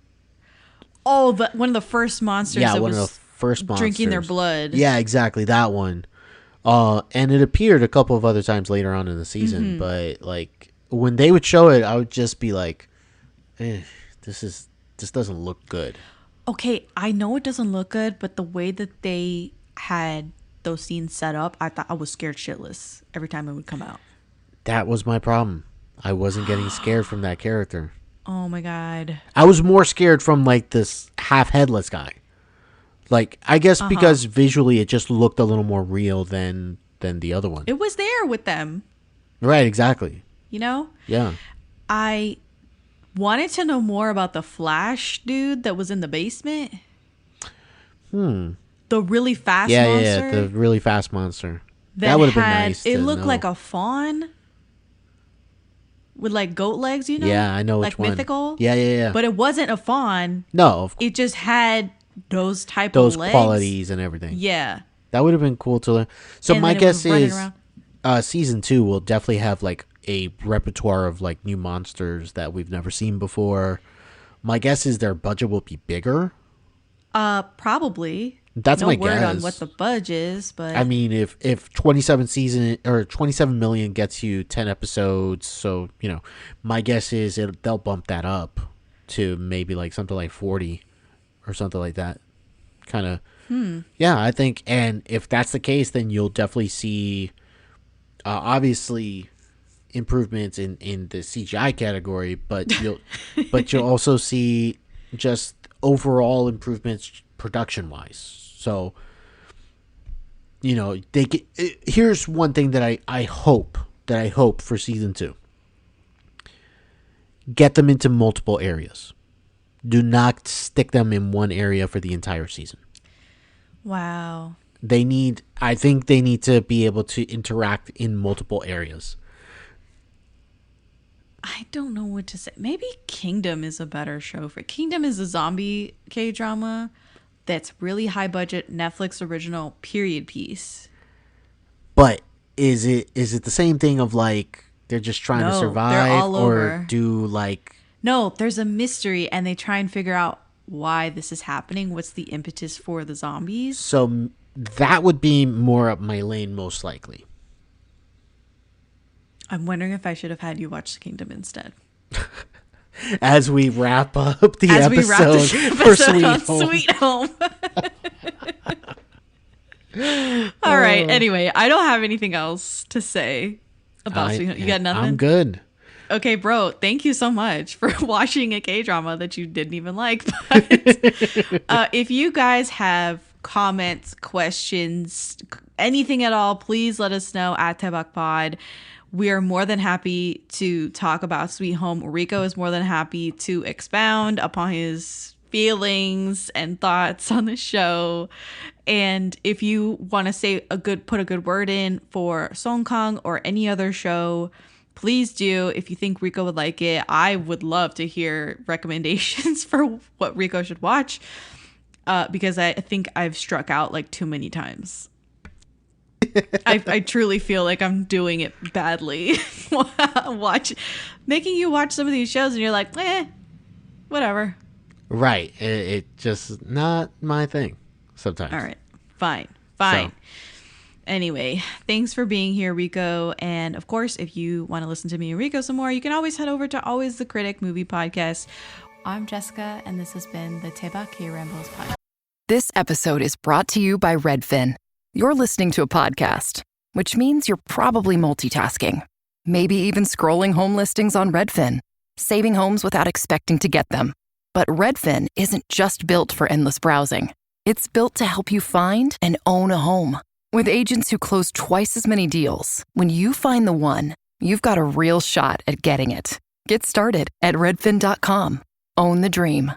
Oh, one of the first monsters. Yeah, that one was of the first monsters. Drinking their blood. Yeah, exactly, that one. And it appeared a couple of other times later on in the season, but like when they would show it, I would just be like, this doesn't look good. Okay, I know it doesn't look good, but the way that they had those scenes set up, I thought I was scared shitless every time it would come out. That was my problem. I wasn't getting scared from that character. Oh my god. I was more scared from like this half headless guy. Like, I guess because visually it just looked a little more real than the other one. It was there with them. Right, exactly. You know? Yeah. I wanted to know more about the Flash dude that was in the basement. The really fast monster. Yeah, the really fast monster. That would have been nice. It looked like a fawn with like goat legs, you know? Yeah, I know which like one. Mythical. Yeah. But it wasn't a fawn. No, of course. It just had those type of legs. Qualities and everything. Yeah. That would have been cool to learn. So and my guess is around. Season 2 will definitely have like a repertoire of like new monsters that we've never seen before. My guess is their budget will be bigger. Probably. That's my word guess. On what the budget is, but I mean, if 27 million gets you 10 episodes, so you know, my guess is they'll bump that up to maybe like something like 40 or something like that. Kind of. Yeah, I think, and if that's the case, then you'll definitely see, obviously, improvements in the CGI category, but you'll also see just overall improvements production wise. So, you know, here's one thing that I hope for season 2. Get them into multiple areas. Do not stick them in one area for the entire season. Wow. I think they need to be able to interact in multiple areas. I don't know what to say. Maybe Kingdom is a better show for. Kingdom is a zombie K-drama that's really high budget, Netflix original period piece. But is it the same thing of like they're just trying to survive or do like? No, there's a mystery and they try and figure out why this is happening. What's the impetus for the zombies? So that would be more up my lane, most likely. I'm wondering if I should have had you watch The Kingdom instead. As we wrap up the episode for Sweet Home. Sweet Home. All right. Anyway, I don't have anything else to say about Sweet Home. You got nothing? I'm good. Okay, bro, thank you so much for watching a K-drama that you didn't even like. But if you guys have comments, questions, anything at all, please let us know at Daebak Pod. We are more than happy to talk about Sweet Home. Rico is more than happy to expound upon his feelings and thoughts on the show. And if you want to put a good word in for Song Kang or any other show, please do. If you think Rico would like it, I would love to hear recommendations for what Rico should watch, because I think I've struck out like too many times. I truly feel like I'm doing it badly. Making you watch some of these shows and you're like, whatever. Right. It just not my thing sometimes. All right. Fine. So. Anyway, thanks for being here, Rico. And of course, if you want to listen to me and Rico some more, you can always head over to Always the Critic Movie Podcast. I'm Jessica, and this has been the Daebak K-Rambles Podcast. This episode is brought to you by Redfin. You're listening to a podcast, which means you're probably multitasking. Maybe even scrolling home listings on Redfin, saving homes without expecting to get them. But Redfin isn't just built for endless browsing. It's built to help you find and own a home. With agents who close twice as many deals, when you find the one, you've got a real shot at getting it. Get started at redfin.com. Own the dream.